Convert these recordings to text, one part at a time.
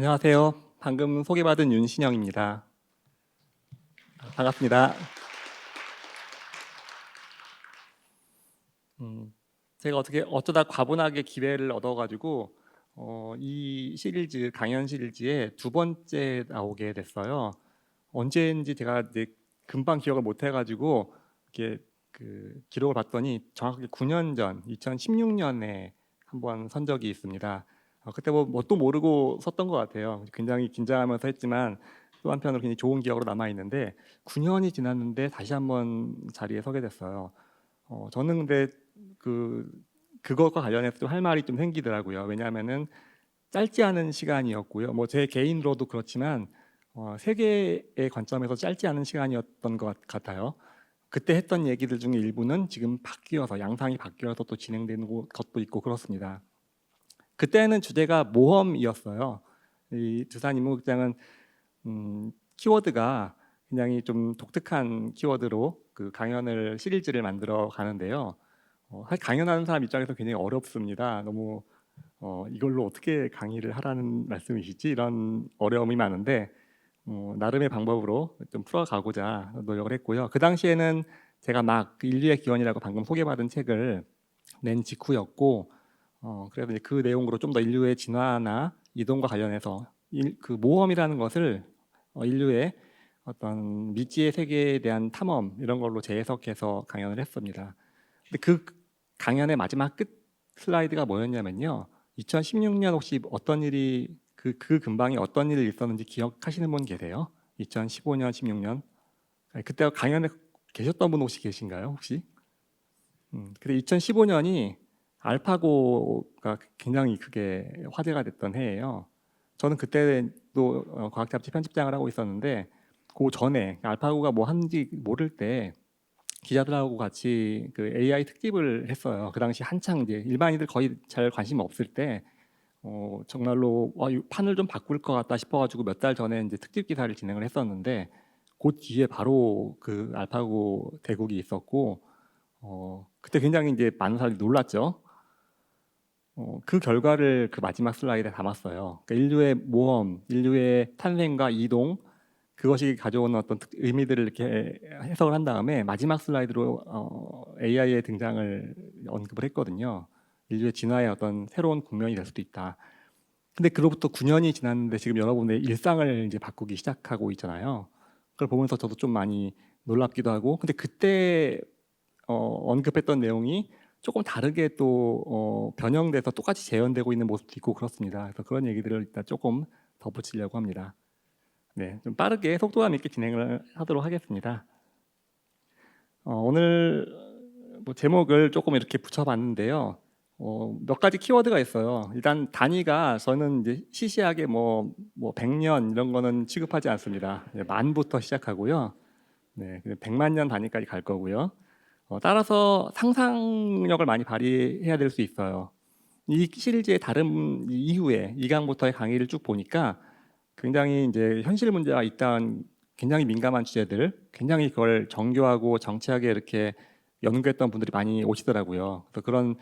안녕하세요. 방금 소개받은 윤신영입니다. 반갑습니다. 제가 어쩌다 과분하게 기회를 얻어가지고 이 시리즈 강연 시리즈에 두 번째 나오게 됐어요. 언제인지 제가 이제 금방 기억을 못 해가지고 이렇게 그 기록을 봤더니 정확하게 9년 전 2016년에 한번 선 적이 있습니다. 그때 뭣도 모르고 섰던 것 같아요. 굉장히 긴장하면서 했지만 또 한편으로 굉장히 좋은 기억으로 남아 있는데 9년이 지났는데 다시 한번 자리에 서게 됐어요. 저는 근데 그것과 관련해서 좀 할 말이 좀 생기더라고요. 왜냐하면은 짧지 않은 시간이었고요. 뭐 제 개인으로도 그렇지만 세계의 관점에서 짧지 않은 시간이었던 것 같아요. 그때 했던 얘기들 중에 일부는 지금 바뀌어서 양상이 바뀌어서 또 진행되는 것도 있고 그렇습니다. 그때는 주제가 모험이었어요. 이 두산 인문극장은 키워드가 굉장히 좀 독특한 키워드로 그 강연을 시리즈를 만들어 가는데요. 사실 강연하는 사람 입장에서 굉장히 어렵습니다. 너무 이걸로 어떻게 강의를 하라는 말씀이시지? 이런 어려움이 많은데 나름의 방법으로 좀 풀어가고자 노력을 했고요. 그 당시에는 제가 막그 인류의 기원이라고 방금 소개받은 책을 낸 직후였고 그래서 이제 그 내용으로 좀 더 인류의 진화나 이동과 관련해서 그 모험이라는 것을 인류의 어떤 미지의 세계에 대한 탐험 이런 걸로 재해석해서 강연을 했습니다. 근데 그 강연의 마지막 끝 슬라이드가 뭐였냐면요. 2016년 혹시 어떤 일이 그 근방에 어떤 일이 있었는지 기억하시는 분 계세요? 2015년, 16년. 그때 강연에 계셨던 분 혹시 계신가요? 혹시? 근데 2015년이 알파고가 굉장히 크게 화제가 됐던 해예요. 저는 그때 또 과학 잡지 편집장을 하고 있었는데 그 전에 알파고가 뭐 하는지 모를 때 기자들하고 같이 그 AI 특집을 했어요. 그 당시 한창 이제 일반인들 거의 잘 관심 없을 때 정말로 이 판을 좀 바꿀 것 같다 싶어가지고 몇 달 전에 이제 특집 기사를 진행을 했었는데 그 뒤에 바로 그 알파고 대국이 있었고 그때 굉장히 이제 많은 사람들이 놀랐죠. 그 결과를 그 마지막 슬라이드에 담았어요. 그러니까 인류의 모험, 인류의 탄생과 이동, 그것이 가져오는 어떤 의미들을 이렇게 해석을 한 다음에 마지막 슬라이드로 AI의 등장을 언급을 했거든요. 인류의 진화의 어떤 새로운 국면이 될 수도 있다. 근데 그로부터 9년이 지났는데 지금 여러분의 일상을 이제 바꾸기 시작하고 있잖아요. 그걸 보면서 저도 좀 많이 놀랍기도 하고, 근데 그때 언급했던 내용이 조금 다르게 또 변형돼서 똑같이 재현되고 있는 모습도 있고 그렇습니다. 그래서 그런 얘기들을 일단 조금 덧붙이려고 합니다. 네, 좀 빠르게 속도감 있게 진행을 하도록 하겠습니다. 오늘 뭐 제목을 조금 이렇게 붙여봤는데요. 몇 가지 키워드가 있어요. 일단 단위가 저는 이제 시시하게 뭐 100년 이런 거는 취급하지 않습니다. 만부터 시작하고요. 네, 100만 년 단위까지 갈 거고요. 따라서 상상력을 많이 발휘해야 될 수 있어요. 이 시리즈의 다른 이후에 2강부터의 강의를 쭉 보니까 굉장히 이제 현실 문제가 있다는 굉장히 민감한 주제들, 굉장히 그걸 정교하고 정치하게 이렇게 연구했던 분들이 많이 오시더라고요. 그래서 그런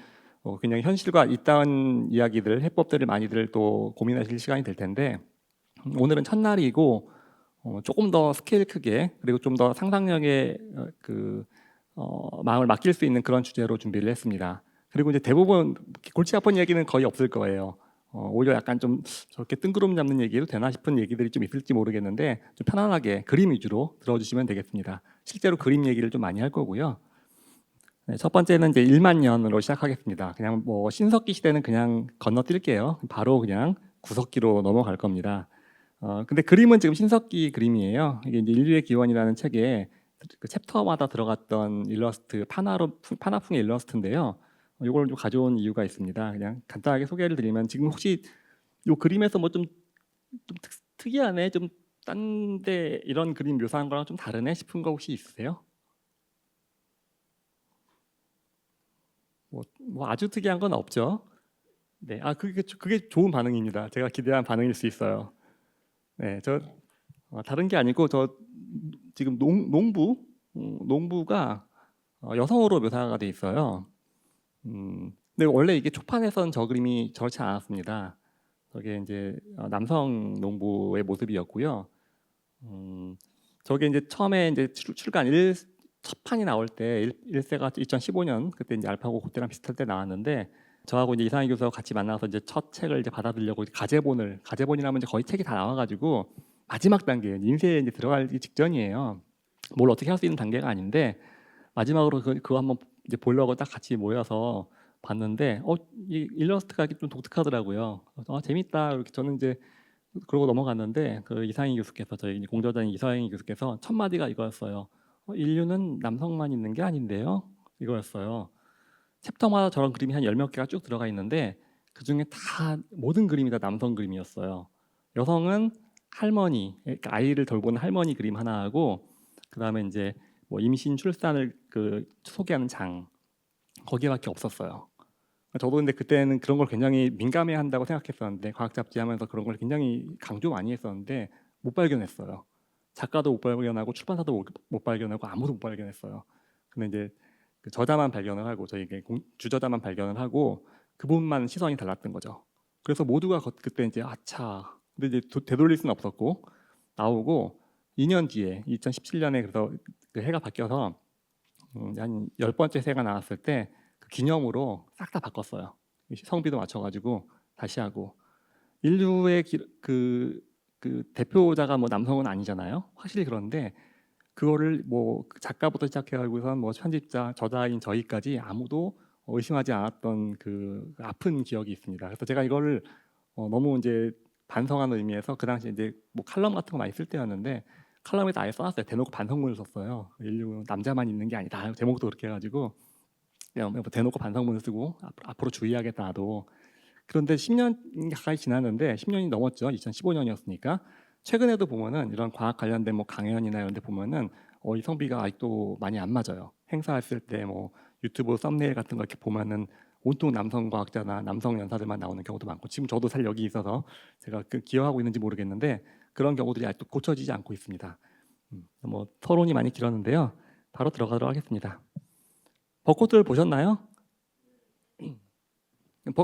그냥 현실과 이따은 이야기들, 해법들을 많이들 또 고민하실 시간이 될 텐데 오늘은 첫날이고 조금 더 스케일 크게 그리고 좀 더 상상력에 마음을 맡길 수 있는 그런 주제로 준비를 했습니다. 그리고 이제 대부분 골치 아픈 얘기는 거의 없을 거예요. 오히려 약간 좀 저렇게 뜬구름 잡는 얘기도 되나 싶은 얘기들이 좀 있을지 모르겠는데 좀 편안하게 그림 위주로 들어주시면 되겠습니다. 실제로 그림 얘기를 좀 많이 할 거고요. 네, 첫 번째는 이제 1만 년으로 시작하겠습니다. 그냥 뭐 신석기 시대는 그냥 건너뛸게요. 바로 그냥 구석기로 넘어갈 겁니다. 근데 그림은 지금 신석기 그림이에요. 이게 이제 인류의 기원이라는 책에 그 챕터마다 들어갔던 일러스트 파나풍의 일러스트인데요. 이걸 좀 가져온 이유가 있습니다. 그냥 간단하게 소개를 드리면 지금 혹시 이 그림에서 뭐 좀 특이하네, 좀 딴데 이런 그림 묘사한 거랑 좀 다르네 싶은 거 혹시 있으세요? 뭐 아주 특이한 건 없죠. 네, 그게 좋은 반응입니다. 제가 기대한 반응일 수 있어요. 네, 저 다른 게 아니고 저 지금 농부가 여성으로 묘사가 돼 있어요. 근데 원래 이게 초판에선 저 그림이 저렇지 않았습니다. 저게 이제 남성 농부의 모습이었고요. 저게 이제 처음에 이제 출간 첫 판이 나올 때 1세가 2015년 그때 이제 알파고 그때랑 비슷할 때 나왔는데 저하고 이제 이상희 교수하고 같이 만나서 이제 첫 책을 이제 받아들려고 가제본이라면 이제 거의 책이 다 나와가지고 마지막 단계 인쇄에 이제 들어가기 직전이에요. 뭘 어떻게 할 수 있는 단계가 아닌데 마지막으로 그거 한번 이제 보려고 딱 같이 모여서 봤는데 이 일러스트가 좀 독특하더라고요. 재밌다. 이렇게 저는 이제 그러고 넘어갔는데 그 이상희 교수께서 저희 공저자인 이상희 교수께서 첫 마디가 이거였어요. 인류는 남성만 있는 게 아닌데요. 이거였어요. 챕터마다 저런 그림이 한 열 몇 개가 쭉 들어가 있는데 그 중에 다 모든 그림이 다 남성 그림이었어요. 여성은 할머니, 그러니까 아이를 돌보는 할머니 그림 하나 하고 그다음에 이제 뭐 임신 출산을 소개하는 장 거기밖에 없었어요. 저도 근데 그때는 그런 걸 굉장히 민감해한다고 생각했었는데 과학 잡지 하면서 그런 걸 굉장히 강조 많이 했었는데 못 발견했어요. 작가도 못 발견하고 출판사도 못 발견하고 아무도 못 발견했어요. 근데 이제 그 저자만 발견을 하고 저희 주저자만 발견을 하고 그분만 시선이 달랐던 거죠. 그래서 모두가 그때 이제 아차. 근데 이제 되돌릴 수는 없었고 나오고 2년 뒤에 2017년에 그래서 그 해가 바뀌어서 한 10번째 새가 나왔을 때 그 기념으로 싹 다 바꿨어요. 성비도 맞춰가지고 다시 하고 인류의 그 대표자가 뭐 남성은 아니잖아요. 확실히 그런데 그거를 뭐 작가부터 시작해가지고선 뭐 편집자, 저자인 저희까지 아무도 의심하지 않았던 그 아픈 기억이 있습니다. 그래서 제가 이거를 너무 이제 반성하는 의미에서 그 당시 이제 뭐 칼럼 같은 거 많이 쓸 때였는데 칼럼에서 아예 써놨어요. 대놓고 반성문을 썼어요. 인류 남자만 있는 게 아니다. 제목도 그렇게 해가지고 그냥 뭐 대놓고 반성문을 쓰고 앞으로 주의하겠다 나도. 그런데 10년 가까이 지났는데 10년이 넘었죠. 2015년이었으니까 최근에도 보면은 이런 과학 관련된 뭐 강연이나 이런 데 보면은 이 성비가 아직도 많이 안 맞아요. 행사했을 때 뭐 유튜브 썸네일 같은 거 이렇게 보면은 온통 남성 과학자나 남성 연사들만 나오는 경우도 많고 지금 저도 사실 여기 있어서 제가 기여하고 있는지 모르겠는데 그런 경우들이 아직도 고쳐지지 않고 있습니다. 뭐 토론이 많이 길었는데요. 바로 들어가도록 하겠습니다. 벚꽃들 보셨나요?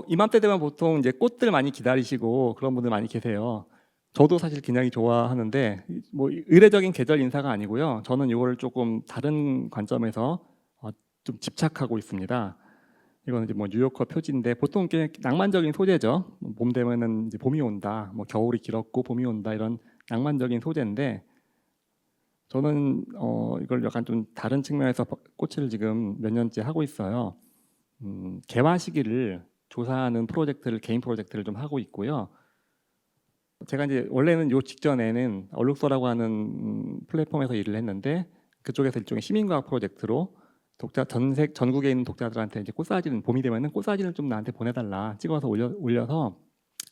이맘때 되면 보통 이제 꽃들 많이 기다리시고 그런 분들 많이 계세요. 저도 사실 굉장히 좋아하는데 뭐 의례적인 계절 인사가 아니고요. 저는 이걸 조금 다른 관점에서 좀 집착하고 있습니다. 이거는 이제 뭐 뉴요커 표지인데 보통 꽤 낭만적인 소재죠. 봄 되면은 이제 봄이 온다, 뭐 겨울이 길었고 봄이 온다 이런 낭만적인 소재인데 저는 이걸 약간 좀 다른 측면에서 꽃을 지금 몇 년째 하고 있어요. 개화 시기를 조사하는 개인 프로젝트를 좀 하고 있고요. 제가 이제 원래는 요 직전에는 얼룩소라고 하는 플랫폼에서 일을 했는데 그쪽에서 일종의 시민과학 프로젝트로 전국에 있는 독자들한테 이제 꽃사진 봄이 되면은 꽃사진을 좀 나한테 보내달라 찍어서 올려서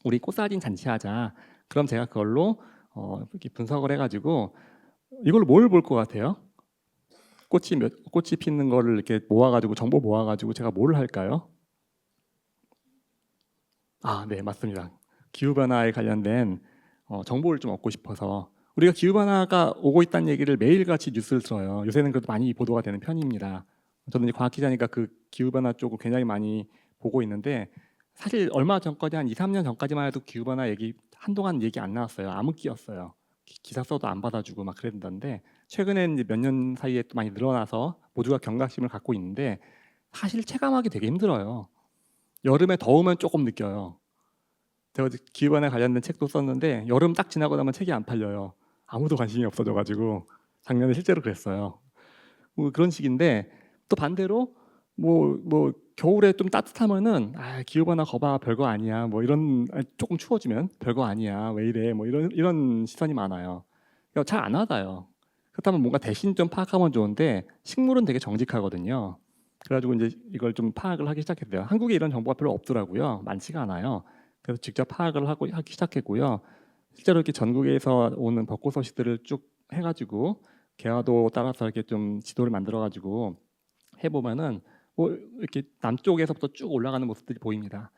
우리 꽃사진 잔치하자. 그럼 제가 그걸로 이렇게 분석을 해가지고 이걸로 뭘 볼 것 같아요? 꽃이 피는 거를 이렇게 모아가지고 정보 모아가지고 제가 뭘 할까요? 네, 맞습니다. 기후 변화에 관련된 정보를 좀 얻고 싶어서 우리가 기후 변화가 오고 있다는 얘기를 매일같이 뉴스를 들어요. 요새는 그래도 많이 보도가 되는 편입니다. 저는 이제 과학 기자니까 그 기후 변화 쪽을 굉장히 많이 보고 있는데 사실 얼마 전까지 한 2, 3년 전까지만 해도 기후 변화 얘기 한동안 얘기 안 나왔어요. 암흑기였어요. 기사 써도 안 받아주고 막 그랬는데 최근에는 이제 몇 년 사이에 또 많이 늘어나서 모두가 경각심을 갖고 있는데 사실 체감하기 되게 힘들어요. 여름에 더우면 조금 느껴요. 제가 기후변화에 관련된 책도 썼는데 여름 딱 지나고 나면 책이 안 팔려요. 아무도 관심이 없어져가지고 작년에 실제로 그랬어요. 뭐 그런 식인데 또 반대로 뭐 겨울에 좀 따뜻하면은 기후변화 거봐 별거 아니야. 뭐 이런 조금 추워지면 별거 아니야. 왜 이래? 뭐 이런 시선이 많아요. 잘 안 와닿아요. 그렇다면 뭔가 대신 좀 파악하면 좋은데 식물은 되게 정직하거든요. 그래가지고 이제 이걸 좀 파악을 하기 시작했어요. 한국에 이런 정보가 별로 없더라고요. 많지가 않아요. 그래서 직접 파악을 하기 시작했고요. 실제로 이렇게 전국에서 오는 벚꽃 소식들을 쭉 해가지고 개화도 따라서 이렇게 좀 지도를 만들어가지고 해보면은 뭐 이렇게 남쪽에서부터 쭉 올라가는 모습들이 보입니다.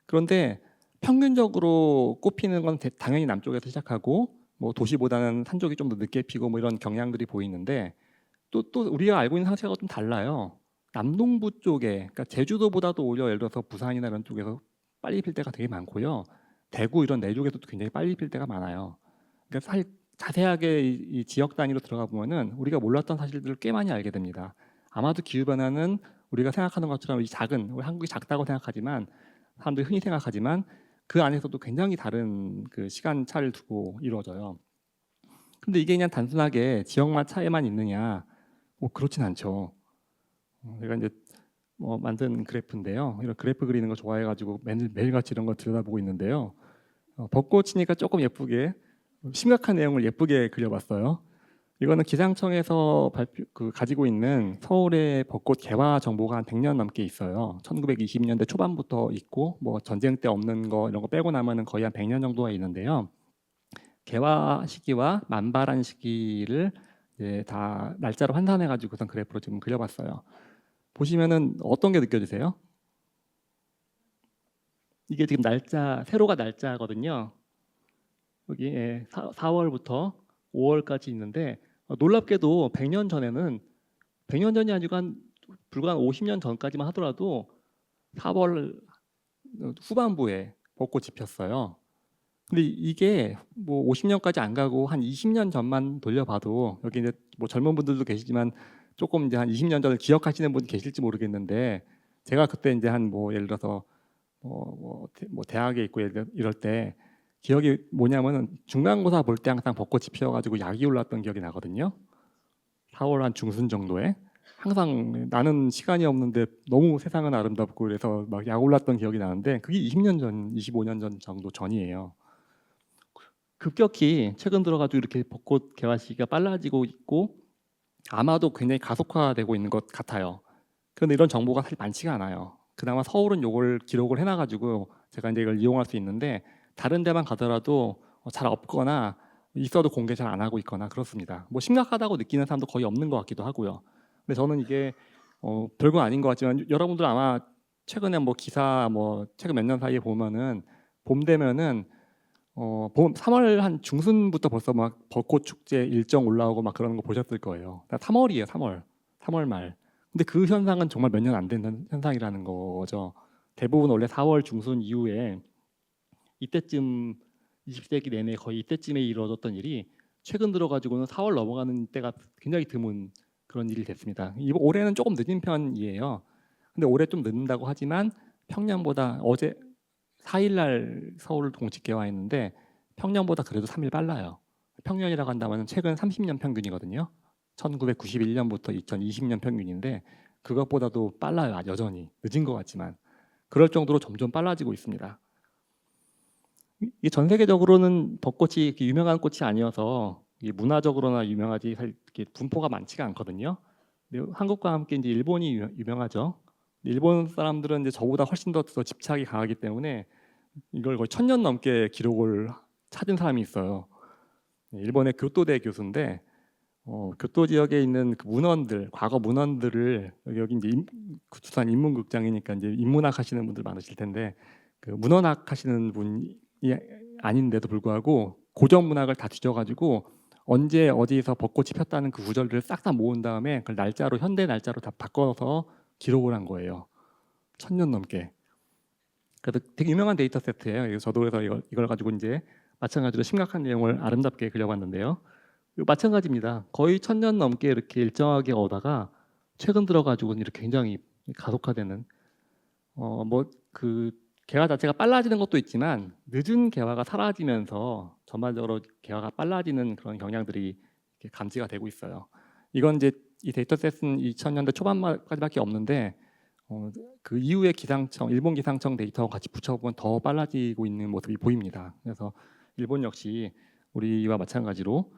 그런데 평균적으로 꽃 피는 건 당연히 남쪽에서 시작하고 뭐 도시보다는 산 쪽이 좀 더 늦게 피고 뭐 이런 경향들이 보이는데 또 우리가 알고 있는 상태가 좀 달라요. 남동부 쪽에, 그러니까 제주도보다도 오히려 예를 들어서 부산이나 이런 쪽에서 빨리 필 때가 되게 많고요. 대구 이런 내륙에서도 굉장히 빨리 필 때가 많아요. 그러니까 자세하게 이 지역 단위로 들어가 보면은 우리가 몰랐던 사실들을 꽤 많이 알게 됩니다. 아마도 기후 변화는 우리가 생각하는 것처럼 이 작은, 우리 한국이 작다고 생각하지만, 사람들이 흔히 생각하지만 그 안에서도 굉장히 다른 그 시간차를 두고 이루어져요. 근데 이게 그냥 단순하게 지역만 차이만 있느냐? 뭐 그렇진 않죠. 제가 이제 만든 그래프인데요. 이런 그래프 그리는 거 좋아해가지고 매일같이 이런 거 들여다보고 있는데요. 벚꽃이니까 조금 예쁘게, 심각한 내용을 예쁘게 그려봤어요. 이거는 기상청에서 가지고 있는 서울의 벚꽃 개화 정보가 한 100년 넘게 있어요. 1920년대 초반부터 있고, 뭐 전쟁 때 없는 거 이런 거 빼고 나면은 거의 한 100년 정도가 있는데요. 개화 시기와 만발한 시기를 이제 다 날짜로 환산해 가지고선 그래프로 지금 그려봤어요. 보시면은 어떤 게 느껴지세요? 이게 지금 세로가 날짜거든요. 여기 4월부터 5월까지 있는데, 놀랍게도 100년 전에는, 100년 전이 아니고 불과 한 50년 전까지만 하더라도 4월 후반부에 벚꽃이 폈어요. 근데 이게 뭐 50년까지 안 가고 한 20년 전만 돌려봐도, 여기 이제 뭐 젊은 분들도 계시지만 조금 이제 한 20년 전을 기억하시는 분 계실지 모르겠는데, 제가 그때 이제 한 뭐 예를 들어서 뭐 대학에 있고 이럴 때 기억이 뭐냐면은 중간고사 볼 때 항상 벚꽃이 피어가지고 약이 올랐던 기억이 나거든요. 4월 한 중순 정도에 항상 나는 시간이 없는데 너무 세상은 아름답고 그래서 막 약 올랐던 기억이 나는데, 그게 20년 전, 25년 전 정도 전이에요. 급격히 최근 들어가지고 이렇게 벚꽃 개화 시기가 빨라지고 있고 아마도 굉장히 가속화되고 있는 것 같아요. 그런데 이런 정보가 사실 많지가 않아요. 그나마 서울은 이걸 기록을 해놔가지고 제가 이제 이걸 이용할 수 있는데, 다른 데만 가더라도 잘 없거나 있어도 공개 잘 안 하고 있거나 그렇습니다. 뭐 심각하다고 느끼는 사람도 거의 없는 것 같기도 하고요. 근데 저는 이게 별거 아닌 것 같지만, 여러분들 아마 최근에 뭐 기사 뭐 최근 몇 년 사이에 보면은 봄 되면은 3월 한 중순부터 벌써 막 벚꽃 축제 일정 올라오고 막 그러는 거 보셨을 거예요. 3월이에요, 3월 말. 근데 그 현상은 정말 몇 년 안 되는 현상이라는 거죠. 대부분 원래 4월 중순 이후에 이때쯤 20세기 내내 거의 이때쯤에 이루어졌던 일이 최근 들어가지고는 4월 넘어가는 때가 굉장히 드문 그런 일이 됐습니다. 이번 올해는 조금 늦은 편이에요. 근데 올해 좀 늦는다고 하지만 평년보다 어제 4일 날 서울 공식 개화했는데 평년보다 그래도 3일 빨라요. 평년이라고 한다면 최근 30년 평균이거든요. 1991년부터 2020년 평균인데 그것보다도 빨라요. 여전히 늦은 것 같지만 그럴 정도로 점점 빨라지고 있습니다. 이게 전 세계적으로는 벚꽃이 이렇게 유명한 꽃이 아니어서 이게 문화적으로나 유명하지 사실 이렇게 분포가 많지가 않거든요. 근데 한국과 함께 이제 일본이 유명하죠. 일본 사람들은 이제 저보다 훨씬 더 집착이 강하기 때문에 이걸 거의 1000년 넘게 기록을 찾은 사람이 있어요. 일본의 교토대 교수인데 교토 지역에 있는 그 문헌들, 과거 문헌들을 여기 이제 두산 인문극장이니까 이제 인문학 하시는 분들 많으실 텐데, 그 문헌학 하시는 분이 아닌데도 불구하고 고전 문학을 다 뒤져가지고 언제 어디에서 벚꽃이 폈다는 그 구절들을 싹 다 모은 다음에 그걸 날짜로 현대 날짜로 다 바꿔서 기록을 한 거예요. 1000년 넘게. 그래서 되게 유명한 데이터 세트예요. 그래서 저도 그래서 이걸 가지고 이제 마찬가지로 심각한 내용을 아름답게 그려봤는데요. 마찬가지입니다. 거의 1000년 넘게 이렇게 일정하게 오다가 최근 들어가지고는 이렇게 굉장히 가속화되는 뭐 그 개화 자체가 빨라지는 것도 있지만 늦은 개화가 사라지면서 전반적으로 개화가 빨라지는 그런 경향들이 이렇게 감지가 되고 있어요. 이건 이제 이 데이터셋은 2000년대 초반까지밖에 없는데 그 이후에 일본 기상청 데이터와 같이 붙여보면 더 빨라지고 있는 모습이 보입니다. 그래서 일본 역시 우리와 마찬가지로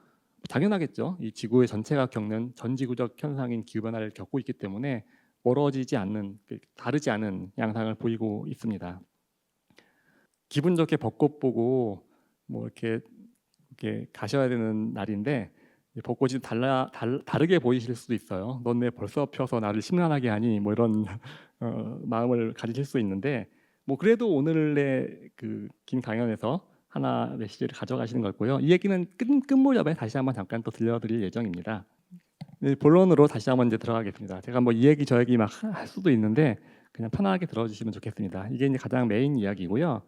당연하겠죠. 이 지구의 전체가 겪는 전지구적 현상인 기후 변화를 겪고 있기 때문에 멀어지지 않는, 다르지 않은 양상을 보이고 있습니다. 기분 좋게 벚꽃 보고 뭐 이렇게 가셔야 되는 날인데 벚꽃이 다르게 보이실 수도 있어요. 넌 왜 벌써 펴서 나를 심란하게 하니? 뭐 이런 마음을 가지실 수 있는데, 뭐 그래도 오늘의 그 긴 강연에서 하나 메시지를 가져가시는 거고요. 이 얘기는 끝무렵에 다시 한번 잠깐 또 들려드릴 예정입니다. 본론으로 다시 한번 이제 들어가겠습니다. 제가 뭐 이 얘기 저 얘기 막 할 수도 있는데 그냥 편안하게 들어주시면 좋겠습니다. 이게 이제 가장 메인 이야기고요.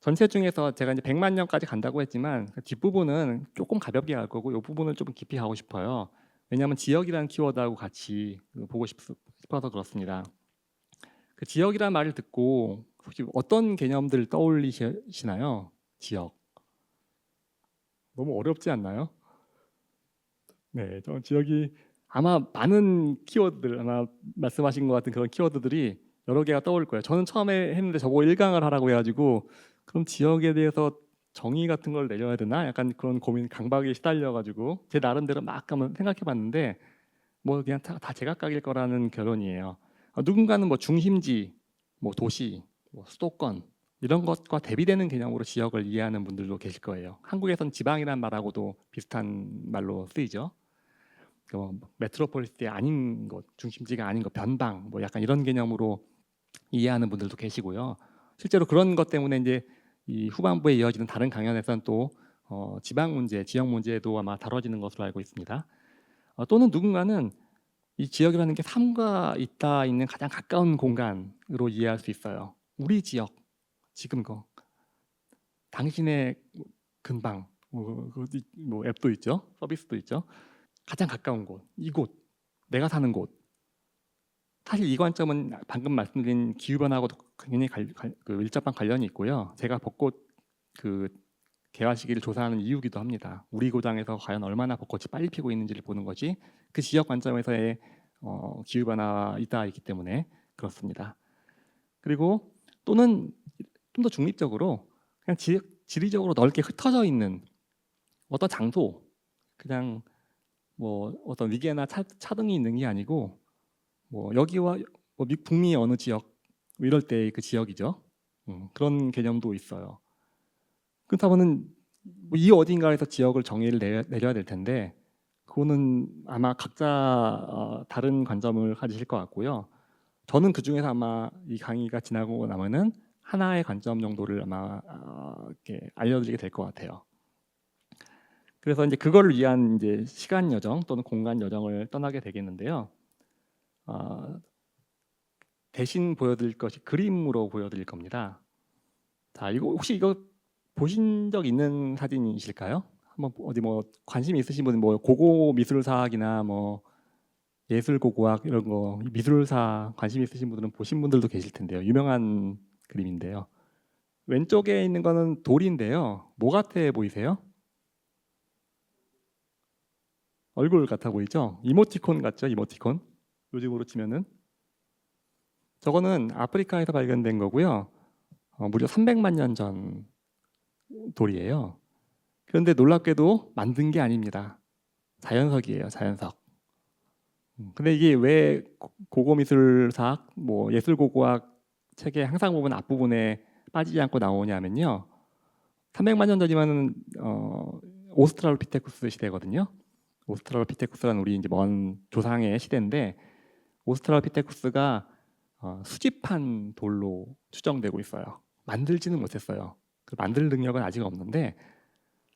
전체 중에서 제가 이제 100만 년까지 간다고 했지만 그 뒷부분은 조금 가볍게 갈 거고 이 부분을 좀 깊이 가고 싶어요. 왜냐하면 지역이라는 키워드하고 같이 보고 싶어서 그렇습니다. 그 지역이라는 말을 듣고 혹시 어떤 개념들 떠올리시나요? 지역. 너무 어렵지 않나요? 네, 저 지역이 아마 많은 키워드들 아마 말씀하신 것 같은 그런 키워드들이 여러 개가 떠올 거예요. 저는 처음에 했는데 저보고 1강을 하라고 해가지고 그럼 지역에 대해서 정의 같은 걸 내려야 되나? 약간 그런 고민 강박에 시달려가지고 제 나름대로 막 한번 생각해봤는데 뭐 그냥 다 제각각일 거라는 결론이에요. 누군가는 뭐 중심지, 뭐 도시, 뭐 수도권 이런 것과 대비되는 개념으로 지역을 이해하는 분들도 계실 거예요. 한국에선 지방이란 말하고도 비슷한 말로 쓰이죠. 메트로폴리스가 아닌 것, 중심지가 아닌 것, 변방, 뭐 약간 이런 개념으로 이해하는 분들도 계시고요. 실제로 그런 것 때문에 이제 이 후반부에 이어지는 다른 강연에서는 또 지방 문제, 지역 문제도 아마 다뤄지는 것으로 알고 있습니다. 또는 누군가는 이 지역이라는 게 삶과 있는 가장 가까운 공간으로 이해할 수 있어요. 우리 지역, 지금 당신의 근방, 뭐 앱도 있죠, 서비스도 있죠. 가장 가까운 곳, 이곳, 내가 사는 곳. 사실 이 관점은 방금 말씀드린 기후변화하고도 굉장히 밀접한 관련이 있고요. 제가 벚꽃 그 개화 시기를 조사하는 이유기도 합니다. 우리 고장에서 과연 얼마나 벚꽃이 빨리 피고 있는지를 보는 것이 그 지역 관점에서의 기후변화가 있기 때문에 그렇습니다. 그리고 또는 좀 더 중립적으로 그냥 지리적으로 넓게 흩어져 있는 어떤 장소, 그냥 뭐 어떤 위계나 차등이 있는 게 아니고 뭐 여기와 뭐 북미 어느 지역 뭐 이럴 때 그 지역이죠. 그런 개념도 있어요. 그렇다면은 뭐이 어딘가에서 지역을 정의를 내려야 될 텐데 그거는 아마 각자 다른 관점을 가지실 것 같고요. 저는 그 중에서 아마 이 강의가 지나고 나면은 하나의 관점 정도를 아마 이렇게 알려드리게 될 것 같아요. 그래서 이제 그거를 위한 이제 시간 여정 또는 공간 여정을 떠나게 되겠는데요. 대신 보여드릴 것이 그림으로 보여드릴 겁니다. 자, 혹시 이거 보신 적 있는 사진이실까요? 한번 어디 뭐 관심 있으신 분은 뭐 고고 미술사학이나 뭐 예술고고학 이런 거 미술사 관심 있으신 분들은 보신 분들도 계실 텐데요. 유명한 그림인데요. 왼쪽에 있는 거는 돌인데요. 뭐 같아 보이세요? 얼굴 같아 보이죠? 이모티콘 같죠? 이모티콘. 요즘으로 치면은 저거는 아프리카에서 발견된 거고요. 무려 300만 년 전 돌이에요. 그런데 놀랍게도 만든 게 아닙니다. 자연석이에요, 자연석. 근데 이게 왜 고고미술사학, 뭐 예술고고학 책에 항상 보면 앞부분에 빠지지 않고 나오냐면요. 300만 년 전이면은 오스트랄로피테쿠스 시대거든요. 오스트랄로피테쿠스라는 우리 이제 먼 조상의 시대인데 오스트랄로피테쿠스가 수집한 돌로 추정되고 있어요. 만들지는 못했어요. 만들 능력은 아직 없는데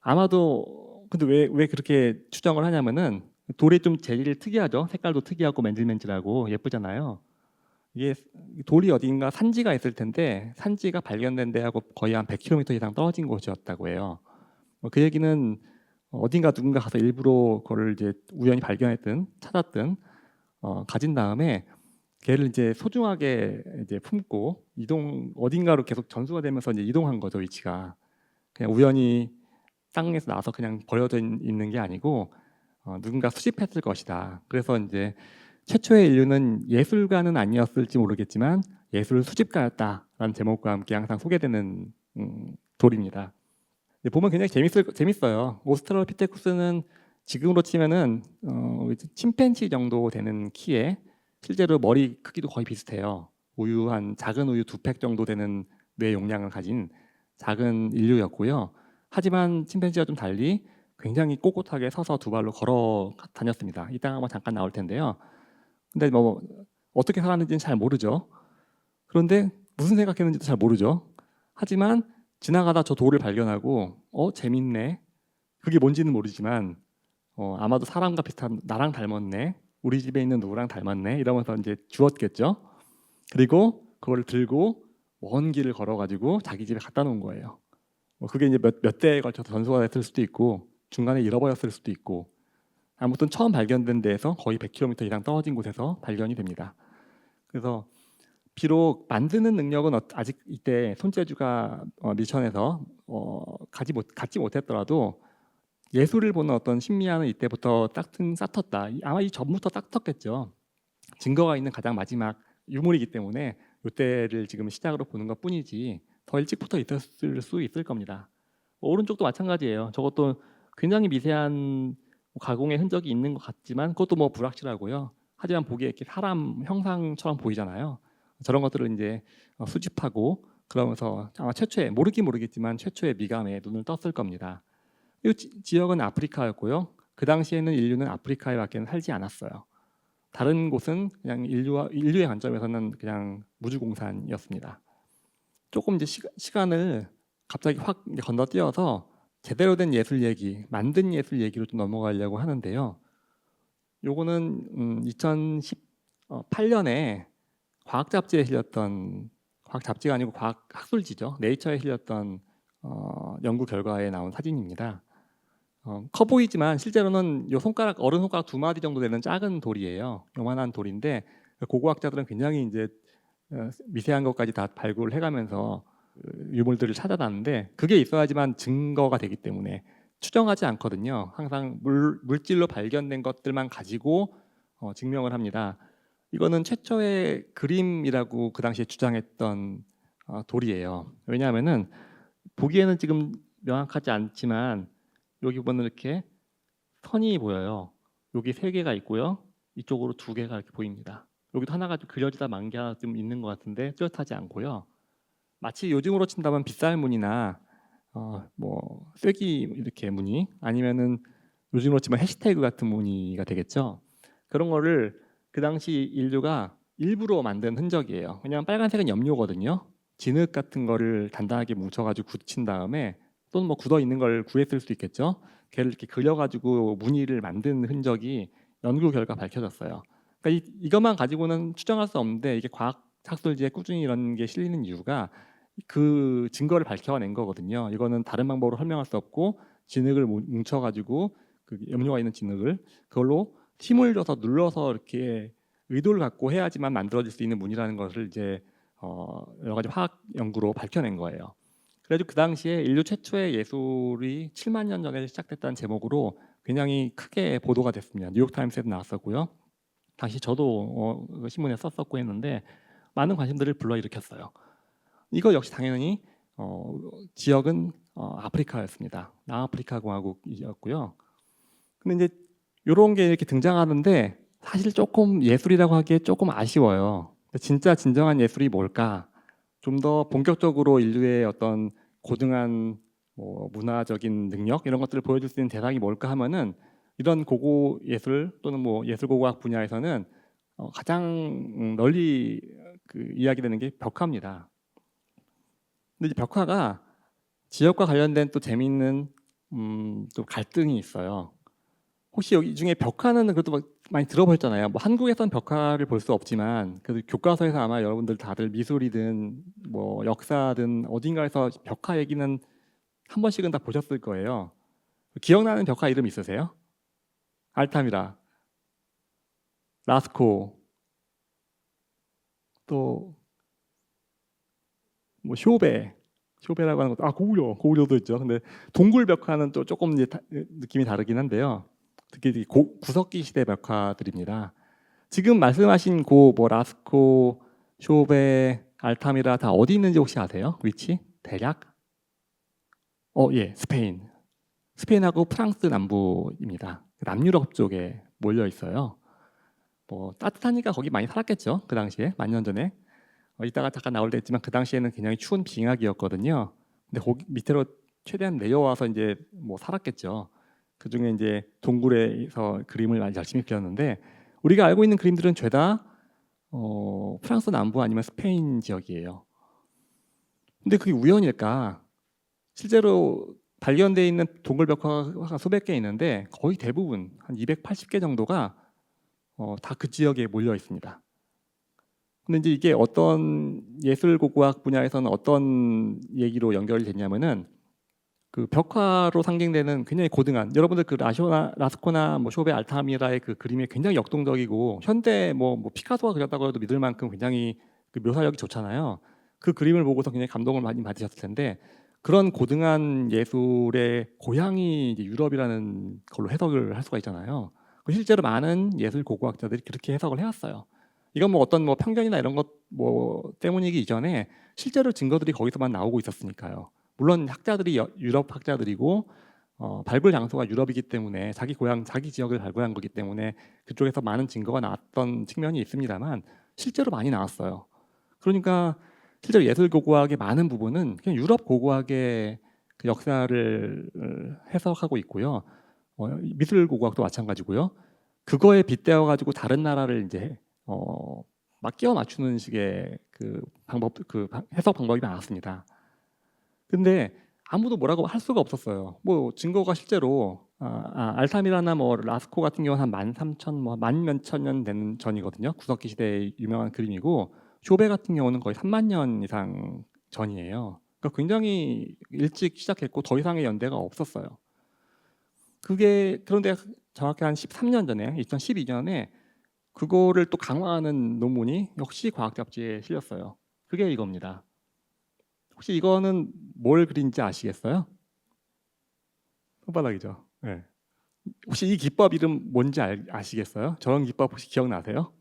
아마도 근데 왜 그렇게 추정을 하냐면은 돌이 좀 재질이 특이하죠. 색깔도 특이하고 맨질맨질하고 예쁘잖아요. 이게 돌이 어딘가 산지가 있을 텐데 산지가 발견된 데하고 거의 한 100km 이상 떨어진 곳이었다고 해요. 그 얘기는 어딘가 누군가 가서 일부러 그거를 이제 우연히 발견했든 찾았든 가진 다음에 걔를 이제 소중하게 이제 품고 어딘가로 계속 전수가 되면서 이제 이동한 거죠, 위치가. 그냥 우연히 땅에서 나서 그냥 버려져 있는 게 아니고 누군가 수집했을 것이다. 그래서 이제 최초의 인류는 예술가는 아니었을지 모르겠지만 예술 수집가였다라는 제목과 함께 항상 소개되는 돌입니다. 보면 굉장히 재밌어요. 오스트랄로피테쿠스는 지금으로 치면은 침팬지 정도 되는 키에 실제로 머리 크기도 거의 비슷해요. 작은 우유 2팩 정도 되는 뇌 용량을 가진 작은 인류였고요. 하지만 침팬지와 좀 달리 굉장히 꼿꼿하게 서서 두 발로 걸어 다녔습니다. 이따가 한번 잠깐 나올 텐데요. 근데 뭐 어떻게 살았는지는 잘 모르죠. 그런데 무슨 생각했는지도 잘 모르죠. 하지만 지나가다 저 돌을 발견하고 재밌네. 그게 뭔지는 모르지만 아마도 사람과 비슷한 나랑 닮았네. 우리 집에 있는 누구랑 닮았네. 이러면서 이제 주웠겠죠. 그리고 그걸 들고 먼 길을 걸어가지고 자기 집에 갖다 놓은 거예요. 뭐 그게 이제 몇 대에 걸쳐서 전소가 됐을 수도 있고 중간에 잃어버렸을 수도 있고 아무튼 처음 발견된 데에서 거의 100km 이상 떨어진 곳에서 발견이 됩니다. 그래서 비록 만드는 능력은 아직 이때 손재주가 미천에서 갖지 못했더라도 예술을 보는 어떤 심미안은 이때부터 싹텄다. 아마 이 전부터 싹텄겠죠. 증거가 있는 가장 마지막 유물이기 때문에 이때를 지금 시작으로 보는 것뿐이지 더 일찍부터 있었을 수 있을 겁니다. 오른쪽도 마찬가지예요. 저것도 굉장히 미세한 가공의 흔적이 있는 것 같지만 그것도 뭐 불확실하고요. 하지만 보기에 이렇게 사람 형상처럼 보이잖아요. 저런 것들을 이제 수집하고 그러면서 아마 최초의 모르겠지만 최초의 미감에 눈을 떴을 겁니다. 이 지역은 아프리카였고요. 그 당시에는 인류는 아프리카에밖에 살지 않았어요. 다른 곳은 그냥 인류의 관점에서는 그냥 무주공산이었습니다. 조금 이제 시간을 갑자기 확 건너뛰어서 제대로 된 예술 얘기, 만든 예술 얘기로 좀 넘어가려고 하는데요. 요거는 2018년에 과학 잡지에 실렸던 과학 잡지가 아니고 과학 학술지죠. 네이처에 실렸던 연구 결과에 나온 사진입니다. 커 보이지만 실제로는 요 어른 손가락 2마디 정도 되는 작은 돌이에요. 요만한 돌인데 고고학자들은 굉장히 이제 미세한 것까지 다 발굴을 해가면서 유물들을 찾아다는데 그게 있어야지만 증거가 되기 때문에 추정하지 않거든요. 항상 물질로 발견된 것들만 가지고 증명을 합니다. 이거는 최초의 그림이라고 그 당시에 주장했던 돌이에요. 왜냐하면은 보기에는 지금 명확하지 않지만 여기 보면 이렇게 선이 보여요. 여기 3개가 있고요. 이쪽으로 2개가 이렇게 보입니다. 여기도 하나가 좀 그려지다 만 개가 좀 있는 것 같은데 뚜렷하지 않고요. 마치 요즘으로 친다면 빗살무늬나 뭐 쐐기 이렇게 무늬 아니면은 요즘으로 치면 해시태그 같은 무늬가 되겠죠. 그런 거를 그 당시 인류가 일부러 만든 흔적이에요. 왜냐하면 빨간색은 염료거든요. 진흙 같은 거를 단단하게 뭉쳐가지고 굳힌 다음에 또는 뭐 굳어 있는 걸 구했을 수도 있겠죠. 걔를 이렇게 그려가지고 무늬를 만든 흔적이 연구 결과 밝혀졌어요. 그러니까 이것만 가지고는 추정할 수 없는데 이게 과학 학술지에 꾸준히 이런 게 실리는 이유가 그 증거를 밝혀낸 거거든요. 이거는 다른 방법으로 설명할 수 없고 진흙을 뭉쳐가지고 그 염료가 있는 진흙을 그걸로 힘을 줘서 눌러서 이렇게 의도를 갖고 해야지만 만들어질 수 있는 문이라는 것을 이제 여러 가지 화학 연구로 밝혀낸 거예요. 그래서 그 당시에 인류 최초의 예술이 7만 년 전에 시작됐다는 제목으로 굉장히 크게 보도가 됐습니다. 뉴욕타임스에도 나왔었고요. 당시 저도 신문에 썼었고 했는데 많은 관심들을 불러일으켰어요. 이거 역시 당연히 지역은 아프리카였습니다. 남아프리카 공화국이었고요. 근데 이제 이런 게 이렇게 등장하는데 사실 조금 예술이라고 하기에 조금 아쉬워요. 진짜 진정한 예술이 뭘까? 좀 더 본격적으로 인류의 어떤 고등한 뭐 문화적인 능력 이런 것들을 보여줄 수 있는 대상이 뭘까 하면은 이런 고고 예술 또는 뭐 예술 고고학 분야에서는 가장 널리 그 이야기되는 게 벽화입니다. 근데 이제 벽화가 지역과 관련된 또 재미있는 또 갈등이 있어요. 혹시 여기 중에 벽화는 그래도 많이 들어보셨잖아요. 뭐 한국에선 벽화를 볼 수 없지만 그래도 교과서에서 아마 여러분들 다들 미술이든 뭐 역사든 어딘가에서 벽화 얘기는 한 번씩은 다 보셨을 거예요. 기억나는 벽화 이름 있으세요? 알타미라, 라스코, 또 뭐 쇼베라고 하는 것도 고구려도 있죠. 근데 동굴 벽화는 또 조금 이제 느낌이 다르긴 한데요. 특히 구석기 시대 벽화들입니다. 지금 말씀하신 뭐 라스코, 쇼베, 알타미라 다 어디 있는지 혹시 아세요? 위치? 대략? 예, 스페인. 스페인하고 프랑스 남부입니다. 남유럽 쪽에 몰려 있어요. 뭐 따뜻하니까 거기 많이 살았겠죠. 그 당시에 만 년 전에. 이따가 잠깐 나올 때 있지만 그 당시에는 굉장히 추운 빙하기였거든요. 근데 거기 밑으로 최대한 내려와서 이제 뭐 살았겠죠. 그 중에 이제 동굴에서 그림을 많이 열심히 그렸는데 우리가 알고 있는 그림들은 죄다 프랑스 남부 아니면 스페인 지역이에요. 근데 그게 우연일까? 실제로 발견되어 있는 동굴 벽화가 수백 개 있는데 거의 대부분 한 280개 정도가 다 그 지역에 몰려 있습니다. 근데 이제 이게 어떤 예술 고고학 분야에서는 어떤 얘기로 연결이 됐냐면은 그 벽화로 상징되는 굉장히 고등한, 여러분들 그 라스코나 뭐 쇼베 알타미라의 그 그림이 굉장히 역동적이고 현대 뭐 피카소가 그렸다고 해도 믿을 만큼 굉장히 그 묘사력이 좋잖아요. 그 그림을 보고서 굉장히 감동을 많이 받으셨을 텐데, 그런 고등한 예술의 고향이 이제 유럽이라는 걸로 해석을 할 수가 있잖아요. 실제로 많은 예술 고고학자들이 그렇게 해석을 해왔어요. 이건 뭐 어떤 뭐 편견이나 이런 것 뭐 때문이기 이전에 실제로 증거들이 거기서만 나오고 있었으니까요. 물론 학자들이 유럽 학자들이고 발굴 장소가 유럽이기 때문에 자기 고향 자기 지역을 발굴한 거기 때문에 그쪽에서 많은 증거가 나왔던 측면이 있습니다만 실제로 많이 나왔어요. 그러니까 실제로 예술 고고학의 많은 부분은 그냥 유럽 고고학의 그 역사를 해석하고 있고요. 미술 고고학도 마찬가지고요. 그거에 빗대어 가지고 다른 나라를 이제 막 끼워 맞추는 식의 그 방법, 그 해석 방법이 많았습니다. 근데 아무도 뭐라고 할 수가 없었어요. 뭐 증거가 실제로 알타미라나 뭐 라스코 같은 경우는 한 13,000, 뭐 만 몇천 년 된 전이거든요. 구석기 시대의 유명한 그림이고, 쇼베 같은 경우는 거의 3만 년 이상 전이에요. 그러니까 굉장히 일찍 시작했고 더 이상의 연대가 없었어요. 그런데 정확히 한 13년 전에 2012년에 그거를 또 강화하는 논문이 역시 과학 잡지에 실렸어요. 그게 이겁니다. 혹시 이거는 뭘 그린지 아시겠어요? 손바닥이죠. 네. 혹시 이 기법 이름 뭔지 아시겠어요? 저런 기법 혹시 기억나세요?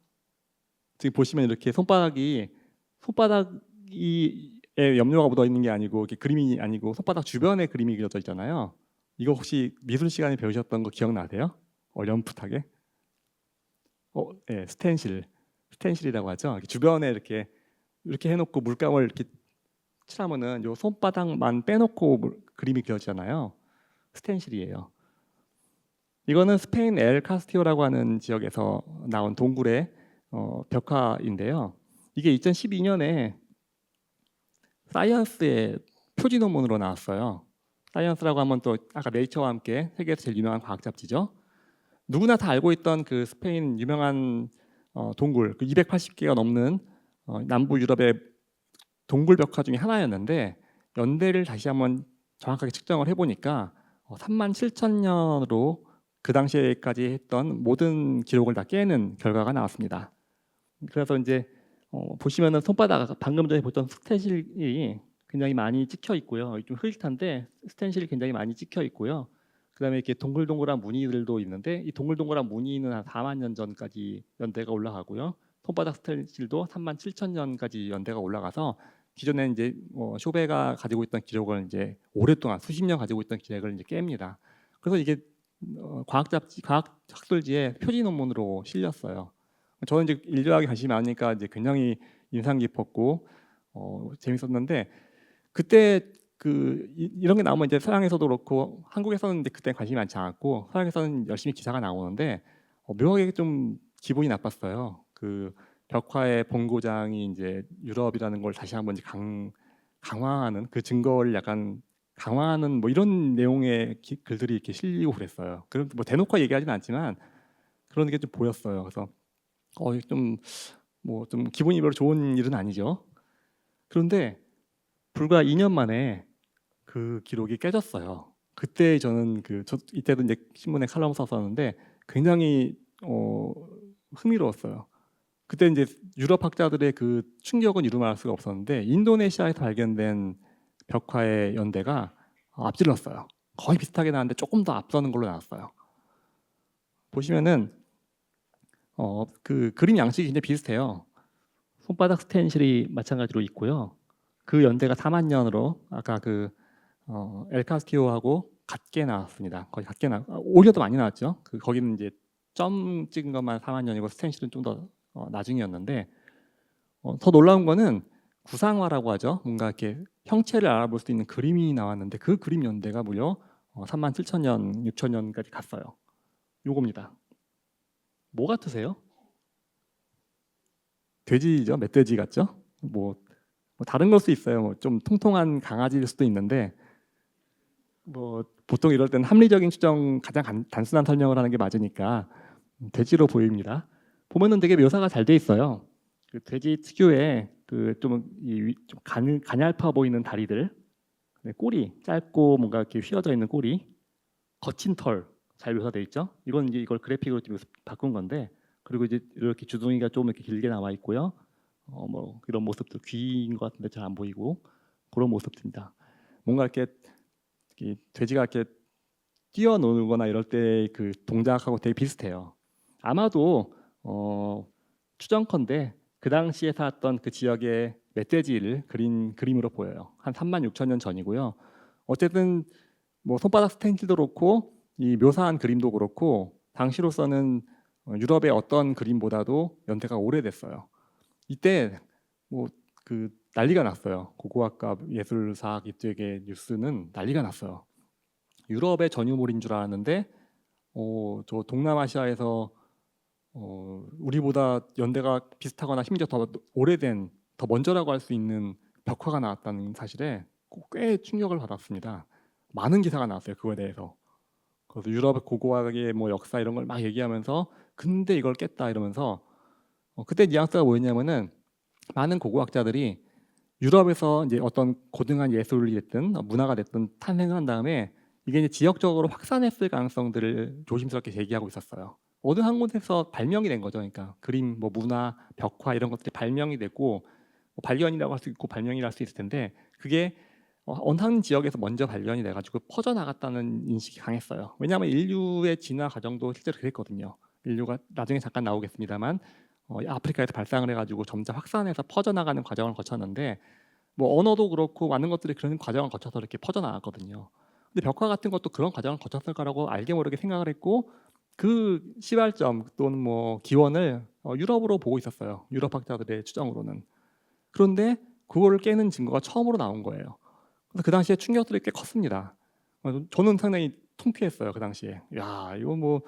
지금 보시면 이렇게 손바닥에 염료가 묻어 있는 게 아니고 이렇게 그림이 아니고 손바닥 주변에 그림이 그려져 있잖아요. 이거 혹시 미술 시간에 배우셨던 거 기억나세요? 어렴풋하게? 네, 스텐실이라고 하죠. 이렇게 주변에 이렇게 해놓고 물감을 이렇게 칠하면은 요 손바닥만 빼놓고 그림이 그려지잖아요. 스텐실이에요. 이거는 스페인 엘 카스티오라고 하는 지역에서 나온 동굴의 벽화인데요. 이게 2012년에 사이언스의 표지 논문으로 나왔어요. 사이언스라고 하면 또 아까 네이처와 함께 세계에서 제일 유명한 과학 잡지죠. 누구나 다 알고 있던 그 스페인 유명한 동굴, 그 280개가 넘는 남부 유럽의 동굴 벽화 중에 하나였는데, 연대를 다시 한번 정확하게 측정을 해보니까 3만 7천 년으로 그 당시에까지 했던 모든 기록을 다 깨는 결과가 나왔습니다. 그래서 이제 보시면은 손바닥 방금 전에 보던 스텐실이 굉장히 많이 찍혀 있고요. 좀 흐릿한데 스텐실이 굉장히 많이 찍혀 있고요. 그다음에 이렇게 동글동글한 무늬들도 있는데, 이 동글동글한 무늬는 한 4만 년 전까지 연대가 올라가고요. 손바닥 스텐실도 3만 7천 년까지 연대가 올라가서 기존에 이제 쇼베가 가지고 있던 기록을 이제 오랫동안 수십 년 가지고 있던 기록을 이제 깹니다. 그래서 이게 과학 학술지에 표지 논문으로 실렸어요. 저는 이제 인류학에 관심이 많으니까 이제 굉장히 인상 깊었고 재밌었는데, 그때 이런 게 나오면 이제 서양에서도 그렇고 한국에서는 이제 그때 관심이 많지 않았고 서양에서는 열심히 기사가 나오는데 묘하게 좀 기분이 나빴어요. 그 벽화의 본고장이 이제 유럽이라는 걸 다시 한번 이제 강화하는 그 증거를 약간 강화하는 뭐 이런 내용의 글들이 이렇게 실리고 그랬어요. 그럼 뭐 대놓고 얘기하지는 않지만 그런 게 좀 보였어요. 그래서 좀 기분이 별로 좋은 일은 아니죠. 그런데 불과 2년 만에 그 기록이 깨졌어요. 그때 저는 이때도 이제 신문에 칼럼 썼었는데 굉장히 흥미로웠어요. 그때 이제 유럽 학자들의 그 충격은 이루말할 수가 없었는데, 인도네시아에서 발견된 벽화의 연대가 앞질렀어요. 거의 비슷하게 나왔는데 조금 더 앞서는 걸로 나왔어요. 보시면은 그 그림 양식이 굉장히 비슷해요. 손바닥 스텐실이 마찬가지로 있고요. 그 연대가 4만 년으로 아까 엘카스티오하고 같게 나왔습니다. 거의 같게 오히려 더 많이 나왔죠. 거기는 이제 점 찍은 것만 4만 년이고 스텐실은 좀 더 나중이었는데, 더 놀라운 거는 구상화라고 하죠. 뭔가 이렇게 형체를 알아볼 수 있는 그림이 나왔는데 그 그림 연대가 무려 3만 7천 년, 6천 년까지 갔어요. 요겁니다. 뭐 같으세요? 돼지죠, 멧돼지 같죠? 뭐 다른 걸 수 있어요. 뭐 좀 통통한 강아지일 수도 있는데, 뭐 보통 이럴 때는 합리적인 추정, 가장 단순한 설명을 하는 게 맞으니까 돼지로 보입니다. 보면은 되게 묘사가 잘 돼 있어요. 그 돼지 특유의 그좀이좀 가냘파 보이는 다리들, 네, 꼬리 짧고 뭔가 이렇게 휘어져 있는 꼬리, 거친 털 잘 묘사되어 있죠. 이건 이제 이걸 그래픽으로 좀 바꾼 건데, 그리고 이제 이렇게 주둥이가 좀 이렇게 길게 남아 있고요. 뭐 이런 모습들, 귀인 것 같은데 잘 안 보이고 그런 모습입니다. 뭔가 이렇게 이 돼지가 이렇게 뛰어놀거나 이럴 때 그 동작하고 되게 비슷해요. 아마도 추정컨대 그 당시에 살았던 그 지역의 멧돼지를 그린 그림으로 보여요. 한 3만 6천 년 전이고요. 어쨌든 뭐 손바닥 스탠치도 그렇고 이 묘사한 그림도 그렇고 당시로서는 유럽의 어떤 그림보다도 연대가 오래됐어요. 이때 뭐 그 난리가 났어요. 고고학과 예술사학 이쪽의 뉴스는 난리가 났어요. 유럽의 전유물인 줄 알았는데 저 동남아시아에서 우리보다 연대가 비슷하거나 심지어 더 오래된, 더 먼저라고 할 수 있는 벽화가 나왔다는 사실에 꽤 충격을 받았습니다. 많은 기사가 나왔어요, 그거에 대해서. 그래서 유럽의 고고학의 뭐 역사 이런 걸 막 얘기하면서 근데 이걸 깼다 이러면서 그때 뉘앙스가 뭐였냐면은 많은 고고학자들이 유럽에서 이제 어떤 고등한 예술이 됐든 문화가 됐든 탄생을 한 다음에 이게 이제 지역적으로 확산했을 가능성들을 조심스럽게 제기하고 있었어요. 어느 한 곳에서 발명이 된 거죠. 그러니까 그림, 뭐 문화, 벽화 이런 것들이 발명이 되고 뭐 발견이라고 할 수 있고 발명이라 할 수 있을 텐데 그게 어느 한 지역에서 먼저 발견이 돼가지고 퍼져나갔다는 인식이 강했어요. 왜냐하면 인류의 진화 과정도 실제로 그랬거든요. 인류가 나중에 잠깐 나오겠습니다만 아프리카에서 발상을 해가지고 점차 확산해서 퍼져나가는 과정을 거쳤는데 뭐 언어도 그렇고 많은 것들이 그런 과정을 거쳐서 이렇게 퍼져나갔거든요. 근데 벽화 같은 것도 그런 과정을 거쳤을 거라고 알게 모르게 생각을 했고 그 시발점 또는 뭐 기원을 유럽으로 보고 있었어요. 유럽 학자들의 추정으로는. 그런데 그거를 깨는 증거가 처음으로 나온 거예요. 그래서 그 당시에 충격들이 꽤 컸습니다. 저는 상당히 통쾌했어요. 그 당시에. 야, 이거 뭐